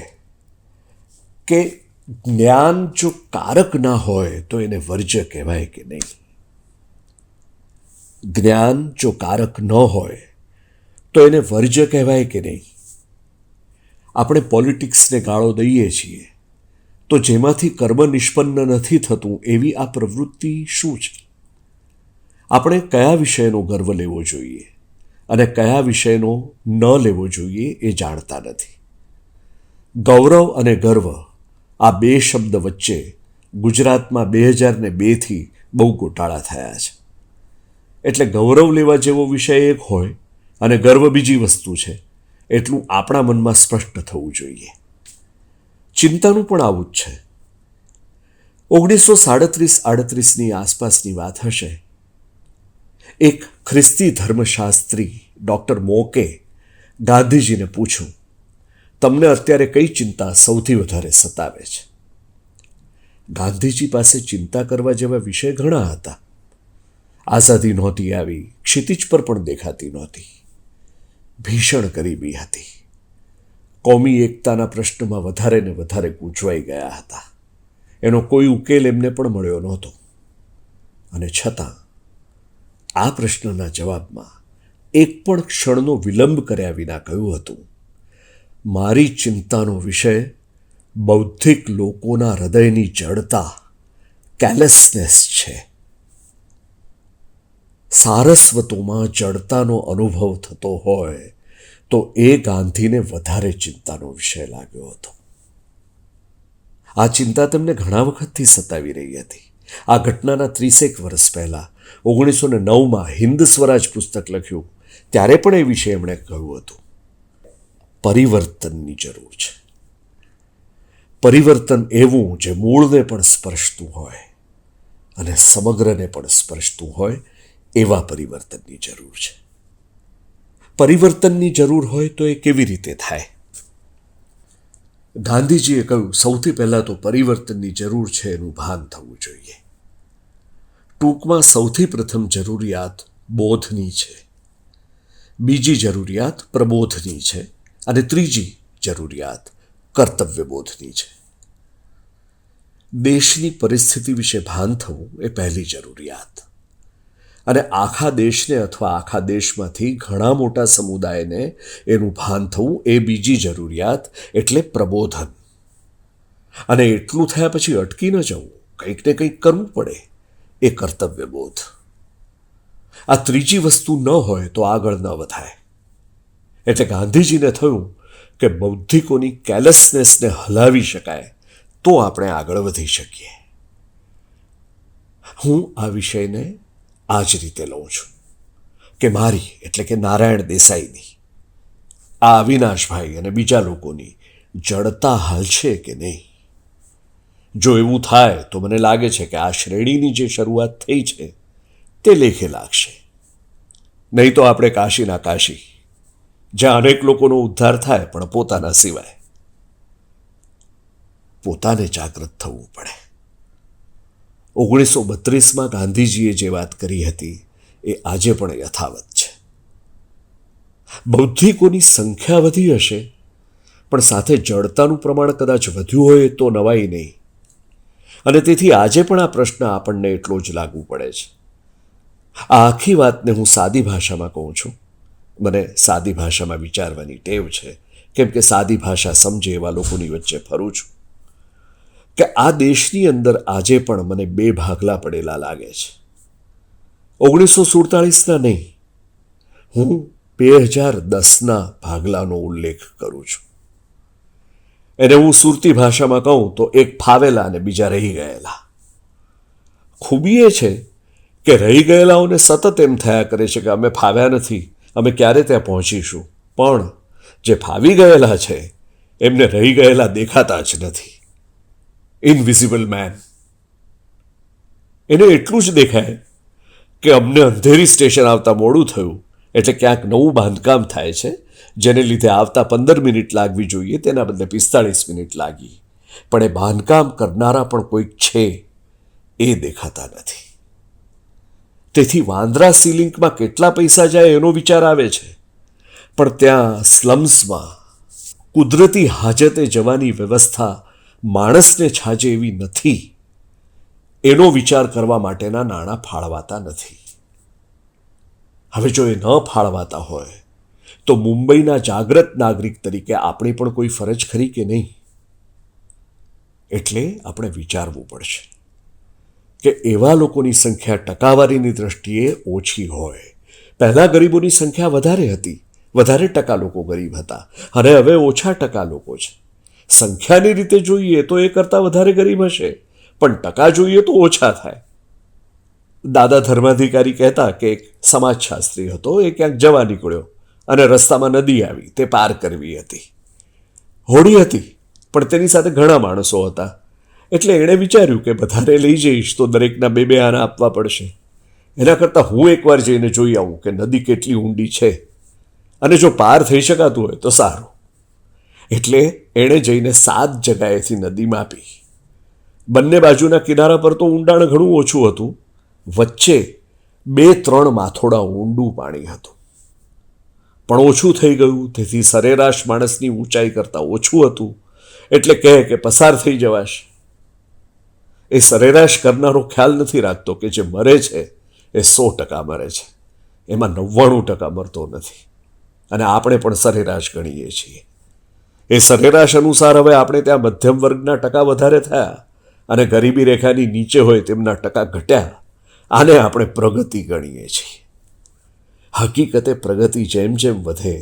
કે જ્ઞાન જો કારક ના હોય તો એને વર્જ્ય કહેવાય કે નહીં? જ્ઞાન જો કારક ન હોય તો એને વર્જ્ય કહેવાય કે નહીં? આપણે પોલિટિક્સને ગાળો દઈએ છીએ, તો જેમાંથી કર્મ નિષ્પન્ન નથી થતું એવી આ પ્રવૃત્તિ શું છે? આપણે કયા વિષયનો ગર્વ લેવો જોઈએ અને કયા વિષયનો ન લેવો જોઈએ એ જાણતા નથી. ગૌરવ અને ગર્વ આ બે શબ્દ વચ્ચે ગુજરાતમાં 2002થી બહુ ગોટાળા થયા છે. એટલે ગૌરવ લેવા જેવો વિષય એક હોય અને ગર્વ બીજી વસ્તુ છે, એટલું આપણા મનમાં સ્પષ્ટ થવું જોઈએ. ચિંતાનું પણ આવું જ છે. 1937-38ની આસપાસની વાત હશે. એક ખ્રિસ્તી ધર્મશાસ્ત્રી ડૉક્ટર મોકે ગાંધીજીને પૂછ્યું, તમને અત્યારે કઈ ચિંતા સૌથી વધારે સતાવે છે? ગાંધીજી પાસે ચિંતા કરવા જેવા વિષય ઘણા હતા. આઝાદી નહોતી આવી, ક્ષિતિજ પર પણ દેખાતી નહોતી, ભીષણ ગરીબી હતી, કોમી એકતાના પ્રશ્નમાં વધારે ને વધારે ગૂંચવાઈ ગયા હતા, એનો કોઈ ઉકેલ એમને પણ મળ્યો નહોતો. અને છતાં આ પ્રશ્નના જવાબમાં એક પણ ક્ષણનો વિલંબ કર્યા વિના કહ્યું હતું, મારી ચિંતાનો વિષય બૌદ્ધિક લોકોના હૃદયની જડતા, કેલેસનેસ છે. સારસ્વતોમાં જડતાનો અનુભવ થતો હોય તો એ ગાંધીને વધારે ચિંતાનો વિષય લાગ્યો હતો. આ ચિંતા તેમને ઘણા વખતથી સતાવી રહી હતી. આ ઘટનાના 30 વર્ષ પહેલાં 1909માં હિન્દ સ્વરાજ પુસ્તક લખ્યું ત્યારે પણ એ વિશે એમણે કહ્યું હતું. પરિવર્તનની જરૂર છે. પરિવર્તન એવું જે મૂળને પણ સ્પર્શતું હોય અને સમગ્રને પણ સ્પર્શતું હોય એવા પરિવર્તનની જરૂર છે. પરિવર્તનની જરૂર હોય તો એ કેવી રીતે થાય? ગાંધીજીએ કહ્યું, સૌથી પહેલાં તો પરિવર્તનની જરૂર છે એનું ભાન થવું જોઈએ. ટૂંકમાં સૌથી પ્રથમ જરૂરિયાત બોધની છે, બીજી જરૂરિયાત પ્રબોધની છે અને ત્રીજી જરૂરિયાત કર્તવ્યબોધની છે. દેશની પરિસ્થિતિ વિશે ભાન થવું એ પહેલી જરૂરિયાત, અને આખા દેશને અથવા આખા દેશમાંથી ઘણા મોટા સમુદાયને એનું ભાન થવું એ બીજી જરૂરિયાત, એટલે પ્રબોધન. અને એટલું થયા પછી અટકી ન જવું, કંઈક ને કંઈક કરવું પડે, એ કર્તવ્યબોધ. આ ત્રીજી વસ્તુ ન હોય તો આગળ ન વધાય. એટલે ગાંધીજીને થયું કે બૌદ્ધિકોની કેરલેસનેસને હલાવી શકાય તો આપણે આગળ વધી શકીએ. હું આ વિષયને આ જ રીતે લઉં છું કે મારી, એટલે કે નારાયણ દેસાઈની, આ અવિનાશભાઈ અને બીજા લોકોની જડતા હાલશે કે નહીં. જો એવું થાય તો મને લાગે છે કે આ શ્રેણીની જે શરૂઆત થઈ છે તે લેખે લાગશે. નહીં તો આપણે કાશીના કાશી, જ્યાં અનેક લોકોનો ઉદ્ધાર થાય પણ પોતાના સિવાય. પોતાને જાગૃત થવું પડે. 1932માં ગાંધીજીએ જે વાત કરી હતી એ આજે પણ યથાવત છે. બૌદ્ધિકોની સંખ્યા વધી હશે, પણ સાથે જડતાનું પ્રમાણ કદાચ વધ્યું હોય તો નવાઈ નહીં. અને તેથી આજે પણ આ પ્રશ્ન આપણને એટલો જ લાગુ પડે છે. આ આખી વાતને હું સાદી ભાષામાં કહું છું. મને સાદી ભાષામાં વિચારવાની ટેવ છે, કેમ કે સાદી ભાષા સમજે એવા લોકોની વચ્ચે ફરું છું. કે આ દેશની અંદર આજે પણ મને બે ભાગલા પડેલા લાગે છે. 1947ના નહીં, હું 2010ના ભાગલાનો ઉલ્લેખ કરું છું. એને હું સુરતી ભાષામાં કહું તો એક ફાવેલા અને બીજા રહી ગયેલા. ખૂબી એ છે કે રહી ગયેલાઓને સતત એમ થયા કરે છે કે અમે ફાવ્યા નથી, અમે ક્યારે ત્યાં પહોંચીશું. પણ જે ફાવી ગયેલા છે એમને રહી ગયેલા દેખાતા જ નથી. Invisible man. એને એટલું જ દેખાય કે અમને અંધેરી સ્ટેશન આવતા મોડું થયું, એટલે ક્યાંક નવું બાંધકામ થાય છે, જેને લીધે આવતા 15 મિનિટ લાગવી જોઈએ તેના બદલે 45 મિનિટ લાગી. પણ એ બાંધકામ કરનારા પણ કોઈક છે એ દેખાતા નથી. તેથી વાંદરા સીલિંગમાં કેટલા પૈસા જાય એનો વિચાર આવે છે, પણ ત્યાં સ્લમ્સમાં કુદરતી હાજતે જવાની વ્યવસ્થા માણસને છાજે એવી નથી, એનો વિચાર કરવા માટેના નાણાં ફાળવાતા નથી. હવે જો એ ન ફાળવાતા હોય તો મુંબઈના જાગ્રત નાગરિક તરીકે આપણી પણ કોઈ ફરજ ખરી કે નહીં? એટલે આપણે વિચારવું પડશે કે એવા લોકોની સંખ્યા ટકાવારીની દ્રષ્ટિએ ઓછી હોય. પહેલાં ગરીબોની સંખ્યા વધારે હતી, વધારે ટકા લોકો ગરીબ હતા, અને હવે ઓછા ટકા લોકો છે. સંખ્યાની રીતે જોઈએ તો એ કરતાં વધારે ગરીબ હશે, પણ ટકા જોઈએ તો ઓછા થાય. દાદા ધર્માધિકારી કહેતા કે એક સમાજશાસ્ત્રી હતો, એ ક્યાંક જવા નીકળ્યો અને રસ્તામાં નદી આવી, તે પાર કરવી હતી. હોડી હતી, પણ તેની સાથે ઘણા માણસો હતા. એટલે એણે વિચાર્યું કે વધારે લઈ જઈશ તો દરેકના 2-2 આના આપવા પડશે. એના કરતાં હું એકવાર જઈને જોઈ આવું કે નદી કેટલી ઊંડી છે, અને જો પાર થઈ શકાતું હોય તો સારું. એટલે એણે જઈને 7 જગાએથી નદી માપી. બંને બાજુના કિનારા પર તો ઊંડાણ ઘણું ઓછું હતું, વચ્ચે 2-3 માથોડા ઊંડું પાણી હતું. પણ ઓછું થઈ ગયું, તેથી સરેરાશ માણસની ઊંચાઈ કરતાં ઓછું હતું. એટલે કહે કે પસાર થઈ જવાશે. એ સરેરાશ કરનારો ખ્યાલ નથી રાખતો કે જે મરે છે એ 100% મરે છે, એમાં 99% મરતો નથી. અને આપણે પણ સરેરાશ ગણીએ છીએ. એ સરેરાશ અનુસાર હવે આપણે ત્યાં મધ્યમ વર્ગના ટકા વધારે થયા અને ગરીબી રેખાની નીચે હોય તેમના ટકા ઘટ્યા. આને આપણે પ્રગતિ ગણીએ છીએ. હકીકતે પ્રગતિ જેમ જેમ વધે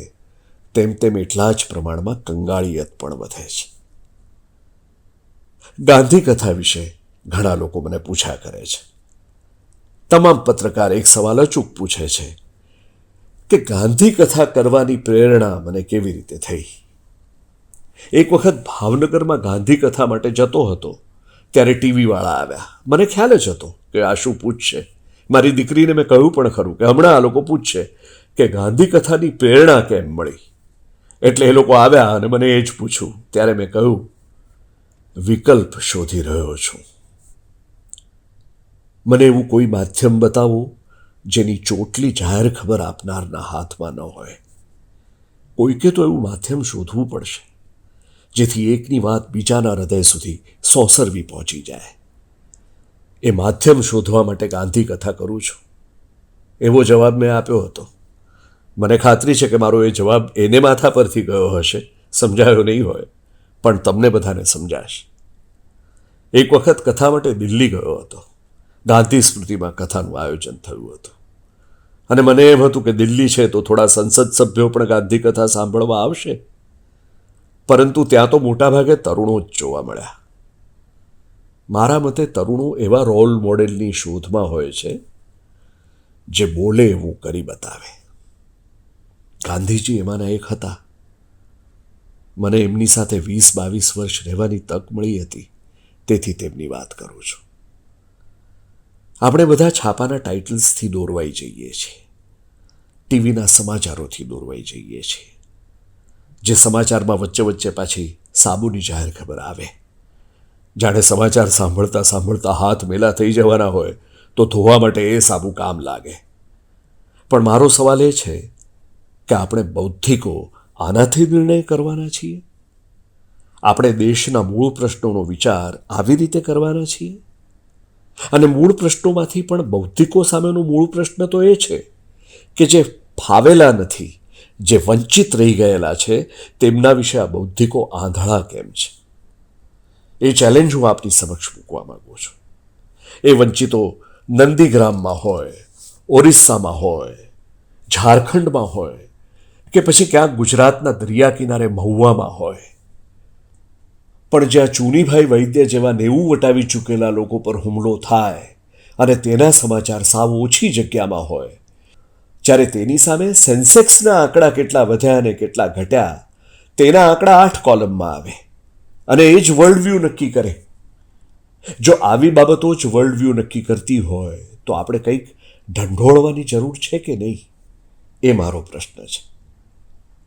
તેમ તેમ એટલા જ પ્રમાણમાં કંગાળિયત પણ વધે છે. ગાંધી કથા વિશે ઘણા લોકો મને પૂછ્યા કરે છે. તમામ પત્રકાર એક સવાલ અચૂક પૂછે છે કે ગાંધી કથા કરવાની પ્રેરણા મને કેવી રીતે થઈ. એક વખત ભાવનગરમાં ગાંધી કથા માટે જતો હતો ત્યારે ટીવીવાળા આવ્યા. મને ખ્યાલ જ હતો કે આ શું પૂછશે. મારી દીકરીને મેં કહ્યું પણ ખરું કે હમણાં આ લોકો પૂછશે કે ગાંધી કથાની પ્રેરણા કેમ મળી. એટલે એ લોકો આવ્યા અને મને એ જ પૂછ્યું. ત્યારે મેં કહ્યું, વિકલ્પ શોધી રહ્યો છું. મને એવું કોઈ માધ્યમ બતાવો જેની ચોટલી જાહેર ખબર આપનારના હાથમાં ન હોય. કોઈકે તો એવું માધ્યમ શોધવું પડશે જેથી એકની વાત બીજાના હૃદય સુધી સોસરવી પહોંચી જાય. એ માધ્યમ શોધવા માટે ગાંધી કથા કરું છું. એવો જવાબ મેં આપ્યો હતો. મને ખાતરી છે કે મારો એ જવાબ એને માથા પરથી ગયો હશે, સમજાયો નહીં હોય, પણ તમને બધાને સમજાશે. એક વખત કથા માટે દિલ્હી ગયો હતો. ગાંધી સ્મૃતિમાં કથાનું આયોજન થયું હતું અને મને એમ હતું કે દિલ્હી છે તો થોડા સંસદ સભ્યો પણ ગાંધી કથા સાંભળવા આવશે, પરંતુ ત્યાં તો મોટાભાગે તરુણો જ જોવા મળ્યા. મારા મતે તરુણો એવા રોલ મોડેલની શોધમાં હોય છે જે બોલે એવું કરી બતાવે. ગાંધીજી એમાંના એક હતા. મને એમની સાથે 20-22 વર્ષ રહેવાની તક મળી હતી, તેથી તેમની વાત કરું છું. આપણે બધા છાપાના ટાઇટલ્સથી દોરવાઈ જઈએ છીએ, ટીવીના સમાચારોથી દોરવાઈ જઈએ છીએ. જે સમાચારમાં વચ્ચે વચ્ચે પાછી સાબુની જાહેર ખબર આવે. જાણે સમાચાર સાંભળતા સાંભળતા હાથ મેલા થઈ જવાના હોય તો ધોવા માટે એ સાબુ કામ લાગે. પણ મારો સવાલ એ છે કે આપણે બૌદ્ધિકો આનાથી નિર્ણય કરવાના છીએ? આપણે દેશના મૂળ પ્રશ્નોનો વિચાર આવી રીતે કરવાના છીએ? અને મૂળ પ્રશ્નોમાંથી પણ બૌદ્ધિકો સામેનો મૂળ પ્રશ્ન તો એ છે કે જે ફાવેલા નથી, જે વંચિત રહી ગયેલા છે, તેમના વિશે આ બૌદ્ધિકો આંધળા કેમ છે? એ ચેલેન્જ હું આપની સમક્ષ મૂકવા માંગુ છું. એ વંચિતો નંદીગ્રામમાં હોય, ઓરિસ્સામાં હોય, ઝારખંડમાં હોય કે પછી ક્યાંક ગુજરાતના દરિયા કિનારે મહુવામાં હોય, પણ જ્યાં ચુનીભાઈ વૈદ્ય જેવા 90 વટાવી ચૂકેલા લોકો પર હુમલો થાય અને તેના સમાચાર સાવ ઓછી જગ્યામાં હોય, જ્યારે તેની સામે સેન્સેક્સના આંકડા કેટલા વધ્યા અને કેટલા ઘટ્યા તેના આંકડા 8 કોલમમાં આવે અને એ જ વર્લ્ડ વ્યૂ નક્કી કરે. જો આવી બાબતો જ વર્લ્ડ વ્યૂ નક્કી કરતી હોય તો આપણે કંઈક ઢંઢોળવાની જરૂર છે કે નહીં? એ મારો પ્રશ્ન છે.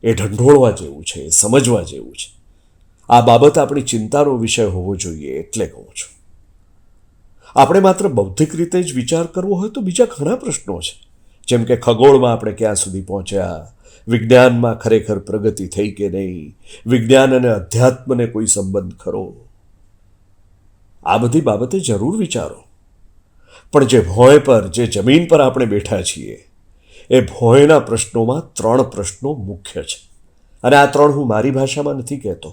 એ ઢંઢોળવા જેવું છે, એ સમજવા જેવું છે. આ બાબત આપણી ચિંતાનો વિષય હોવો જોઈએ, એટલે કહું છું. આપણે માત્ર બૌદ્ધિક રીતે જ વિચાર કરવો હોય તો બીજા ઘણા પ્રશ્નો છે, જેમ કે ખગોળમાં આપણે ક્યાં સુધી પહોંચ્યા, વિજ્ઞાનમાં ખરેખર પ્રગતિ થઈ કે નહીં, વિજ્ઞાન અને અધ્યાત્મને કોઈ સંબંધ ખરો. આ બધી બાબતે જરૂર વિચારો, પણ જે ભોંય પર, જે જમીન પર આપણે બેઠા છીએ, એ ભોંયના પ્રશ્નોમાં 3 પ્રશ્નો મુખ્ય છે. અને આ 3 હું મારી ભાષામાં નથી કહેતો,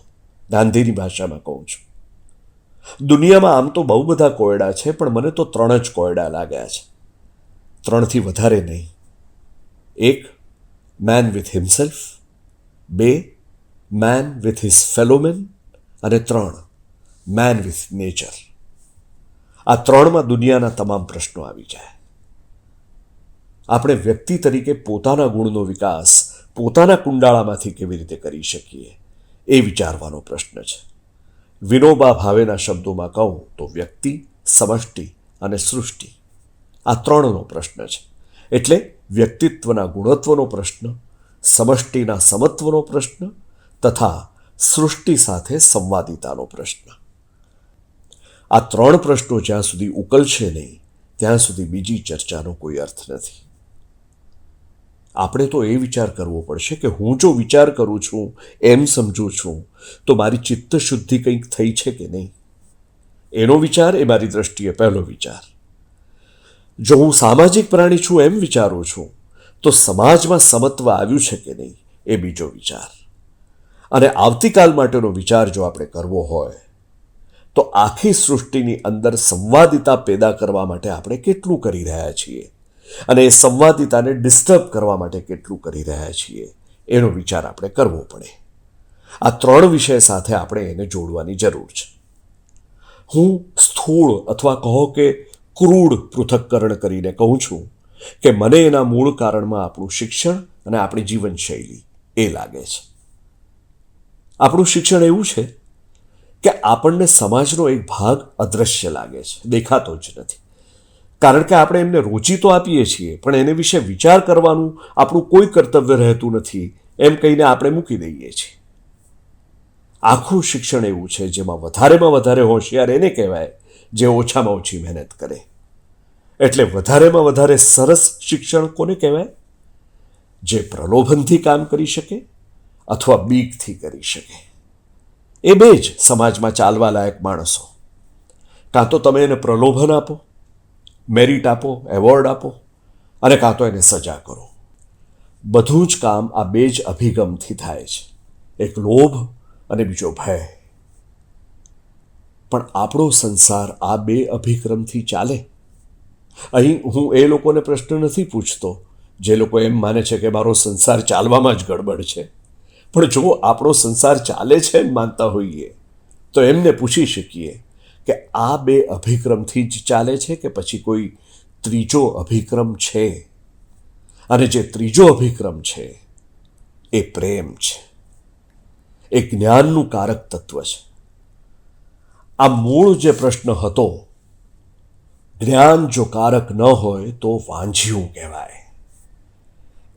ગાંધીની ભાષામાં કહું છું. દુનિયામાં આમ તો બહુ બધા કોયડા છે, પણ મને તો 3 જ કોયડા લાગ્યા છે. 3થી વધારે નહીં. 1, man with himself. 2, man with his fellowman. અને 3, મેન વિથ નેચર. આ 3માં દુનિયાના તમામ પ્રશ્નો આવી જાય. આપણે વ્યક્તિ તરીકે પોતાના ગુણનો વિકાસ પોતાના કુંડાળામાંથી કેવી રીતે કરી શકીએ એ વિચારવાનો પ્રશ્ન છે. વિનોબા ભાવેના શબ્દોમાં કહું તો વ્યક્તિ, સમષ્ટિ અને સૃષ્ટિ, આ 3નો પ્રશ્ન છે. એટલે વ્યક્તિત્વના ગુણત્વનો પ્રશ્ન, સમષ્ટિના સમત્વનો પ્રશ્ન તથા સૃષ્ટિ સાથે સંવાદિતાનો પ્રશ્ન. આ 3 પ્રશ્નો જ્યાં સુધી ઉકલશે નહીં ત્યાં સુધી બીજી ચર્ચાનો કોઈ અર્થ નથી. આપણે તો એ વિચાર કરવો પડશે કે હું જો વિચાર કરું છું, એમ સમજું છું, તો મારી ચિત્ત શુદ્ધિ કંઈક થઈ છે કે નહીં. એનો વિચાર એ મારી દ્રષ્ટિએ પહેલો વિચાર. જો હું સામાજિક પ્રાણી છું એમ વિચારું છું તો સમાજમાં સમત્વ આવ્યું છે કે નહીં એ બીજો વિચાર. અને આવતીકાલ માટેનો વિચાર જો આપણે કરવો હોય તો આખી સૃષ્ટિની અંદર સંવાદિતા પેદા કરવા માટે આપણે કેટલું કરી રહ્યા છીએ અને એ સંવાદિતાને ડિસ્ટર્બ કરવા માટે કેટલું કરી રહ્યા છીએ એનો વિચાર આપણે કરવો પડે. આ 3 વિષય સાથે આપણે એને જોડવાની જરૂર છે. હું સ્થૂળ અથવા કહો કે ક્રૂડ પૃથક્કરણ કરીને કહું છું કે મને એના મૂળ કારણમાં આપણું શિક્ષણ અને આપણી જીવનશૈલી એ લાગે છે. આપણું શિક્ષણ એવું છે કે આપણને સમાજનો એક ભાગ અદૃશ્ય લાગે છે, દેખાતો જ નથી. કારણ કે આપણે એમને રૂચિ તો આપીએ છીએ, પણ એને વિશે વિચાર કરવાનું આપણું કોઈ કર્તવ્ય રહેતું નથી એમ કહીને આપણે મૂકી દઈએ છીએ. આખું શિક્ષણ એવું છે જેમાં વધારેમાં વધારે હોશિયાર એને કહેવાય જે ઓછામાં ઓછી મહેનત કરે. એટલે વધારેમાં વધારે સરસ શિક્ષણ કોને કહેવાય? જે પ્રલોભનથી કામ કરી શકે અથવા બીકથી કરી શકે. એ બે જ સમાજમાં ચાલવા લાયક માણસો. કાં તો તમે એને પ્રલોભન આપો, મેરિટ આપો, એવોર્ડ આપો, અને કાં તો એને સજા કરો. બધું જ કામ આ બે જ અભિગમથી થાય છે, એક લોભ અને બીજો ભય. પણ આપણો સંસાર આ બે અભિક્રમથી ચાલે? અહીં હું એ લોકોને પ્રશ્ન નથી પૂછતો જે લોકો એમ માને છે કે મારો સંસાર ચાલવામાં જ ગડબડ છે. પણ જો આપણો સંસાર ચાલે છે એમ માનતા હોઈએ તો એમને પૂછી શકીએ કે આ બે અભિક્રમથી જ ચાલે છે કે પછી કોઈ ત્રીજો અભિક્રમ છે? અને જે ત્રીજો અભિક્રમ છે એ પ્રેમ છે, એ જ્ઞાનનું કારક તત્વ છે. આ મૂળ જે પ્રશ્ન હતો, જ્ઞાન જો કારક ન હોય તો વાંઝ્યું કહેવાય.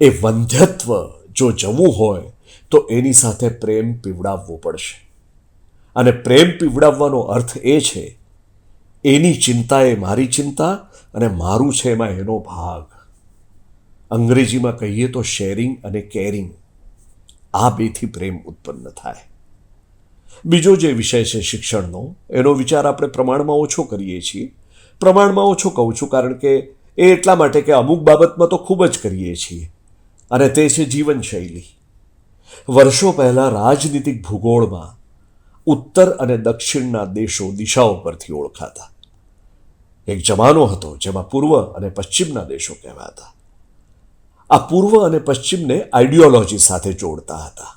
એ વંધ્યત્વ જો જવું હોય તો એની સાથે પ્રેમ પીવડાવવો પડશે. અને પ્રેમ પીવડાવવાનો અર્થ એ છે એની ચિંતા એ મારી ચિંતા અને મારું છે એમાં એનો ભાગ. અંગ્રેજીમાં કહીએ તો શેરિંગ અને કેરિંગ. આ બેથી પ્રેમ ઉત્પન્ન થાય. બીજો જે વિષય છે શિક્ષણનો, એનો વિચાર આપણે પ્રમાણમાં ઓછો કરીએ છીએ. પ્રમાણમાં ઓછો કહું છું કારણ કે એ એટલા માટે કે અમુક બાબતમાં તો ખૂબ જ કરીએ છીએ, અને તે છે જીવનશૈલી. વર્ષો પહેલાં રાજનીતિક ભૂગોળમાં ઉત્તર અને દક્ષિણના દેશો દિશાઓ પરથી ઓળખાતા. એક જમાનો હતો જેમાં પૂર્વ અને પશ્ચિમના દેશો કહેવાતા. આ પૂર્વ અને પશ્ચિમને આઈડિયોલોજી સાથે જોડતા હતા.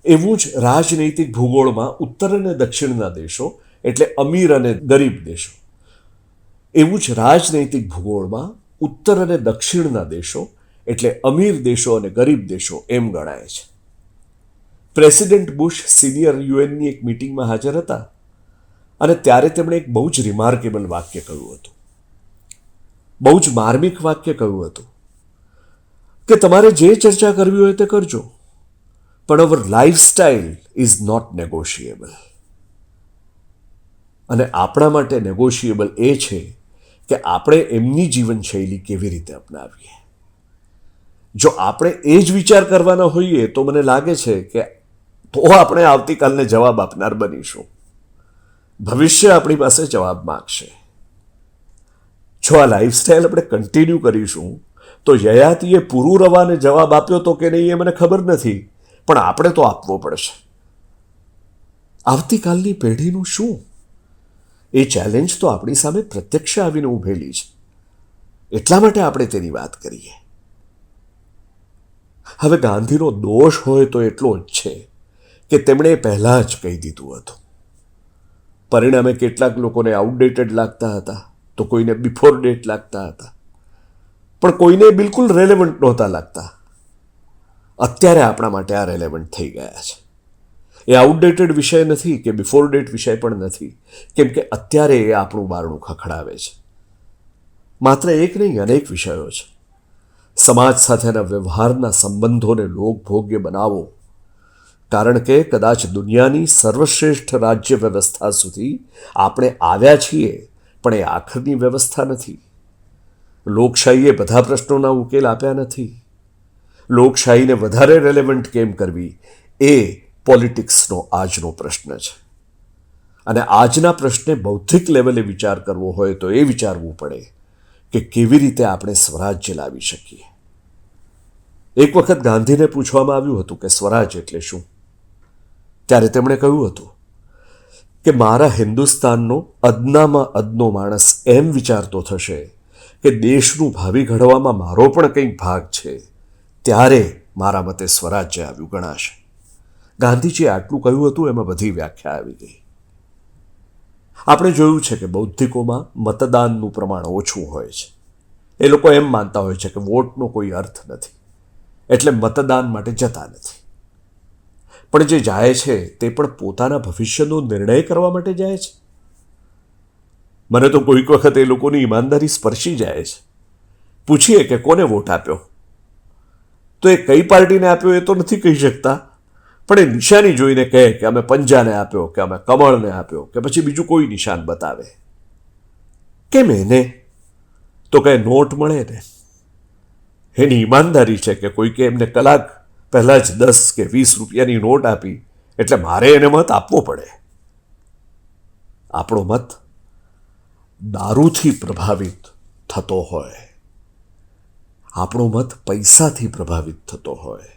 એવું જ રાજનૈતિક ભૂગોળમાં ઉત્તર અને દક્ષિણના દેશો એટલે અમીર અને ગરીબ દેશો. એવું જ રાજનૈતિક ભૂગોળમાં ઉત્તર અને દક્ષિણના દેશો એટલે અમીર દેશો અને ગરીબ દેશો એમ ગણાય છે. પ્રેસિડેન્ટ બુશ સિનિયર યુએનની એક મિટિંગમાં હાજર હતા અને ત્યારે તેમણે એક બહુ જ રિમાર્કેબલ વાક્ય કહ્યું હતું, બહુ જ માર્મિક વાક્ય કહ્યું હતું કે તમારે જે ચર્ચા કરવી હોય તે કરજો, પણ અવર લાઈફસ્ટાઈલ ઇઝ નોટ નેગોશિયેબલ. અને આપણા માટે નેગોશિયેબલ એ છે કે આપણે એમની જીવનશૈલી કેવી રીતે અપનાવીએ. જો આપણે એ જ વિચાર કરવાના હોઈએ તો મને લાગે છે કે તો આપણે આવતીકાલને જવાબ આપનાર બનીશું. ભવિષ્ય આપણી પાસે જવાબ માગશે. જો આ લાઈફસ્ટાઈલ આપણે કન્ટિન્યુ કરીશું તો યયાતિએ પૂરું રવાને જવાબ આપ્યો તો કે નહીં એ મને ખબર નથી, પણ આપણે તો આપવો પડશે. આવતીકાલની પેઢીનું શું? એ ચેલેન્જ તો આપણી સામે પ્રત્યક્ષ આવીને ઊભેલી છે. એટલા માટે આપણે તેની વાત કરીએ. હવે ગાંધીનો દોષ હોય તો એટલો જ છે કે તેમણે પહેલાં જ કહી દીધું હતું. પરિણામે કેટલાક લોકોને આઉટડેટેડ લાગતા હતા તો કોઈને બિફોર ડેટ લાગતા હતા, પણ કોઈને બિલકુલ રેલેવન્ટ નહોતા લાગતા. અત્યારે આપણા માટે આ રેલેવન્ટ થઈ ગયા છે. એ આઉટડેટેડ વિષય નથી કે બિફોર ડેટ વિષય પણ નથી, કેમ કે અત્યારે એ આપણું બારણું ખખડાવે છે. માત્ર એક નહીં, અનેક વિષયો છે. સમાજ સાથેના વ્યવહારના સંબંધોને લોકભોગ્ય બનાવો, કારણ કે કદાચ દુનિયાની સર્વશ્રેષ્ઠ રાજ્ય વ્યવસ્થા સુધી આપણે આવ્યા છીએ, પણ એ આખરની વ્યવસ્થા નથી. લોકશાહીએ બધા પ્રશ્નોના ઉકેલ આપ્યા નથી. લોકશાહીને વધારે રેલેવન્ટ કેમ કરવી એ પોલિટિક્સનો આજનો પ્રશ્ન છે. અને આજના પ્રશ્ને બૌદ્ધિક લેવલે વિચાર કરવો હોય તો એ વિચારવું પડે કે કેવી રીતે આપણે સ્વરાજ્ય લાવી શકીએ. એક વખત ગાંધીને પૂછવામાં આવ્યું હતું કે સ્વરાજ એટલે શું? ત્યારે તેમણે કહ્યું હતું કે મારા હિન્દુસ્તાનનો અદનામાં અદનો માણસ એમ વિચારતો થશે કે દેશનું ભાવિ ઘડવામાં મારો પણ કંઈક ભાગ છે, ત્યારે મારા મતે સ્વરાજ્ય આવ્યું ગણાશે. ગાંધીજીએ આટલું કહ્યું હતું, એમાં બધી વ્યાખ્યા આવી ગઈ. આપણે જોયું છે કે બૌદ્ધિકોમાં મતદાનનું પ્રમાણ ઓછું હોય છે. એ લોકો એમ માનતા હોય છે કે વોટનો કોઈ અર્થ નથી, એટલે મતદાન માટે જતા નથી. પણ જે જાય છે તે પણ પોતાના ભવિષ્યનો નિર્ણય કરવા માટે જાય છે. મને તો કોઈક વખત એ લોકોની ઈમાનદારી સ્પર્શી જાય છે. પૂછીએ કે કોને વોટ આપ્યો, તો એ કઈ પાર્ટીને આપ્યો એ તો નથી કહી શકતા, પણ એ નિશાની જોઈને કહે કે અમે પંજાને આપ્યો, કે અમે કમળને આપ્યો, કે પછી બીજું કોઈ નિશાન બતાવે. કેમ એને? તો કહે નોટ મળે ને. એની ઈમાનદારી છે કે કોઈકે એમને કલાક પહેલાં જ 10 કે 20 રૂપિયાની નોટ આપી એટલે મારે એને મત આપવો પડે. આપણો મત દારૂથી પ્રભાવિત થતો હોય, આપણો મત પૈસાથી પ્રભાવિત થતો હોય,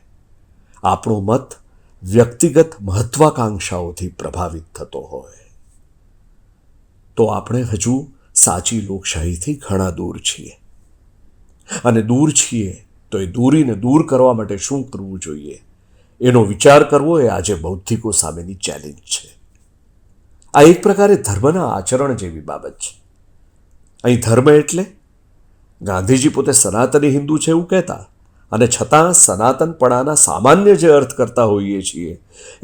આપણો મત વ્યક્તિગત મહત્વાકાંક્ષાઓથી પ્રભાવિત થતો હોય, તો આપણે હજુ સાચી લોકશાહીથી ઘણા દૂર છીએ. અને દૂર છીએ તો એ દૂરીને દૂર કરવા માટે શું કરવું જોઈએ એનો વિચાર કરવો એ આજે બૌદ્ધિકો સામેની ચેલેન્જ છે. આ એક પ્રકારે ધર્મના આચરણ જેવી બાબત છે. અહીં ધર્મ એટલે ગાંધીજી પોતે સનાતની હિન્દુ છે એવું કહેતા, અને છતાં સનાતનપણાના સામાન્ય જે અર્થ કરતા હોઈએ છીએ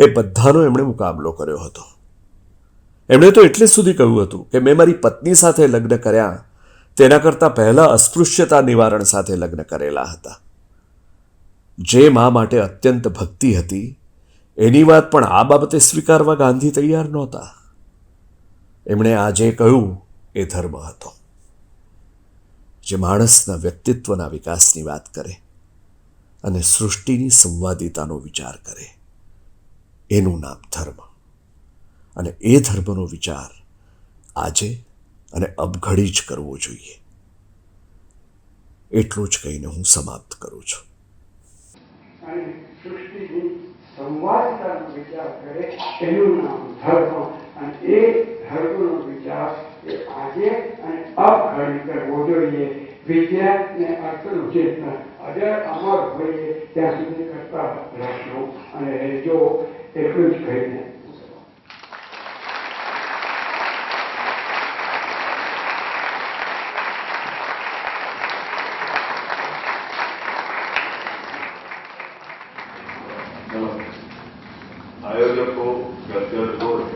એ બધાનો એમણે મુકાબલો કર્યો હતો. એમણે તો એટલે સુધી કહ્યું હતું કે મેં મારી પત્ની સાથે લગ્ન કર્યા તેના કરતાં પહેલાં અસ્પૃશ્યતા નિવારણ સાથે લગ્ન કરેલા હતા. જે મા માટે અત્યંત ભક્તિ હતી એની વાત પણ આ બાબતે સ્વીકારવા ગાંધી તૈયાર નહોતા. એમણે આ જે કહ્યું એ ધર્મ હતો. જે માણસના વ્યક્તિત્વના વિકાસની વાત કરે અને સૃષ્ટિની સંવાદિતાનો વિચાર કરે એનું નામ ધર્મ. અને એ ધર્મનો વિચાર આજે અને અબઘડી જ કરવો જોઈએ. એટલું જ કહીને હું સમાપ્ત કરું છું. અને સૃષ્ટિની સંવાદિતાનો વિચાર કરે એનું નામ ધર્મ. અને એ ધર્મનો વિચાર એ આજે અને અબઘડી કરવો જોઈએ. વિદ્યા ને અર્થનું ચેતન અજર અમર હોઈએ ત્યાં સુધી કરતા રહેશું અને જો એટલું જ કહીને આયોજકો ગદ્ગદ હોય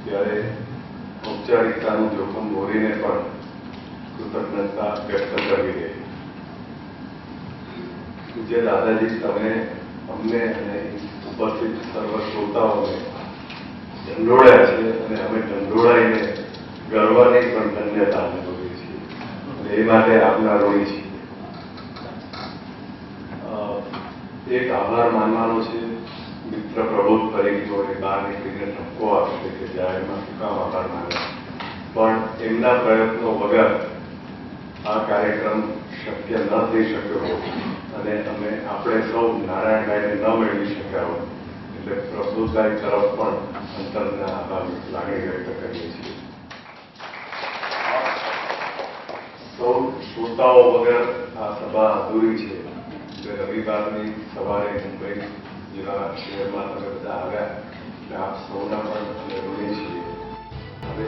ત્યારે ઔપચારિકતાનું જોખમ બોલીને પણ કૃતજ્ઞતા વ્યક્ત કરવી રહી. પૂજ્ય દાદાજી, તમે અમને અને ઉપસ્થિત સર્વ શ્રોતાઓને ઢંઢોળ્યા છે અને અમે ઢંઢોળાઈને ગર્વની પણ ધન્યતા અનુભવીએ છીએ અને એ માટે આપના ઋણી છીએ. એક આભાર માનવાનો છે મિત્ર પ્રબોધ કરી હોય બહાર નીકળીને ઠપકો આપે કે જાહેરમાં શું કામ આભાર માને, પણ એમના પ્રયત્નો વગર આ કાર્યક્રમ શક્ય ન થઈ શક્યો અને આપણે સૌ નારાયણભાઈને ન મેળવી શક્યા હોય એટલે પ્રબોધભાઈ તરફ પણ અંતરના આભારની લાગણી વ્યક્ત કરીએ છીએ. સૌ શ્રોતાઓ વગર આ સભા અધૂરી છે. રવિવારની સવારે મુંબઈ જેવા શહેરમાં તમે બધા આવ્યા એટલે આપ સૌના પણ ઋણી છીએ. હવે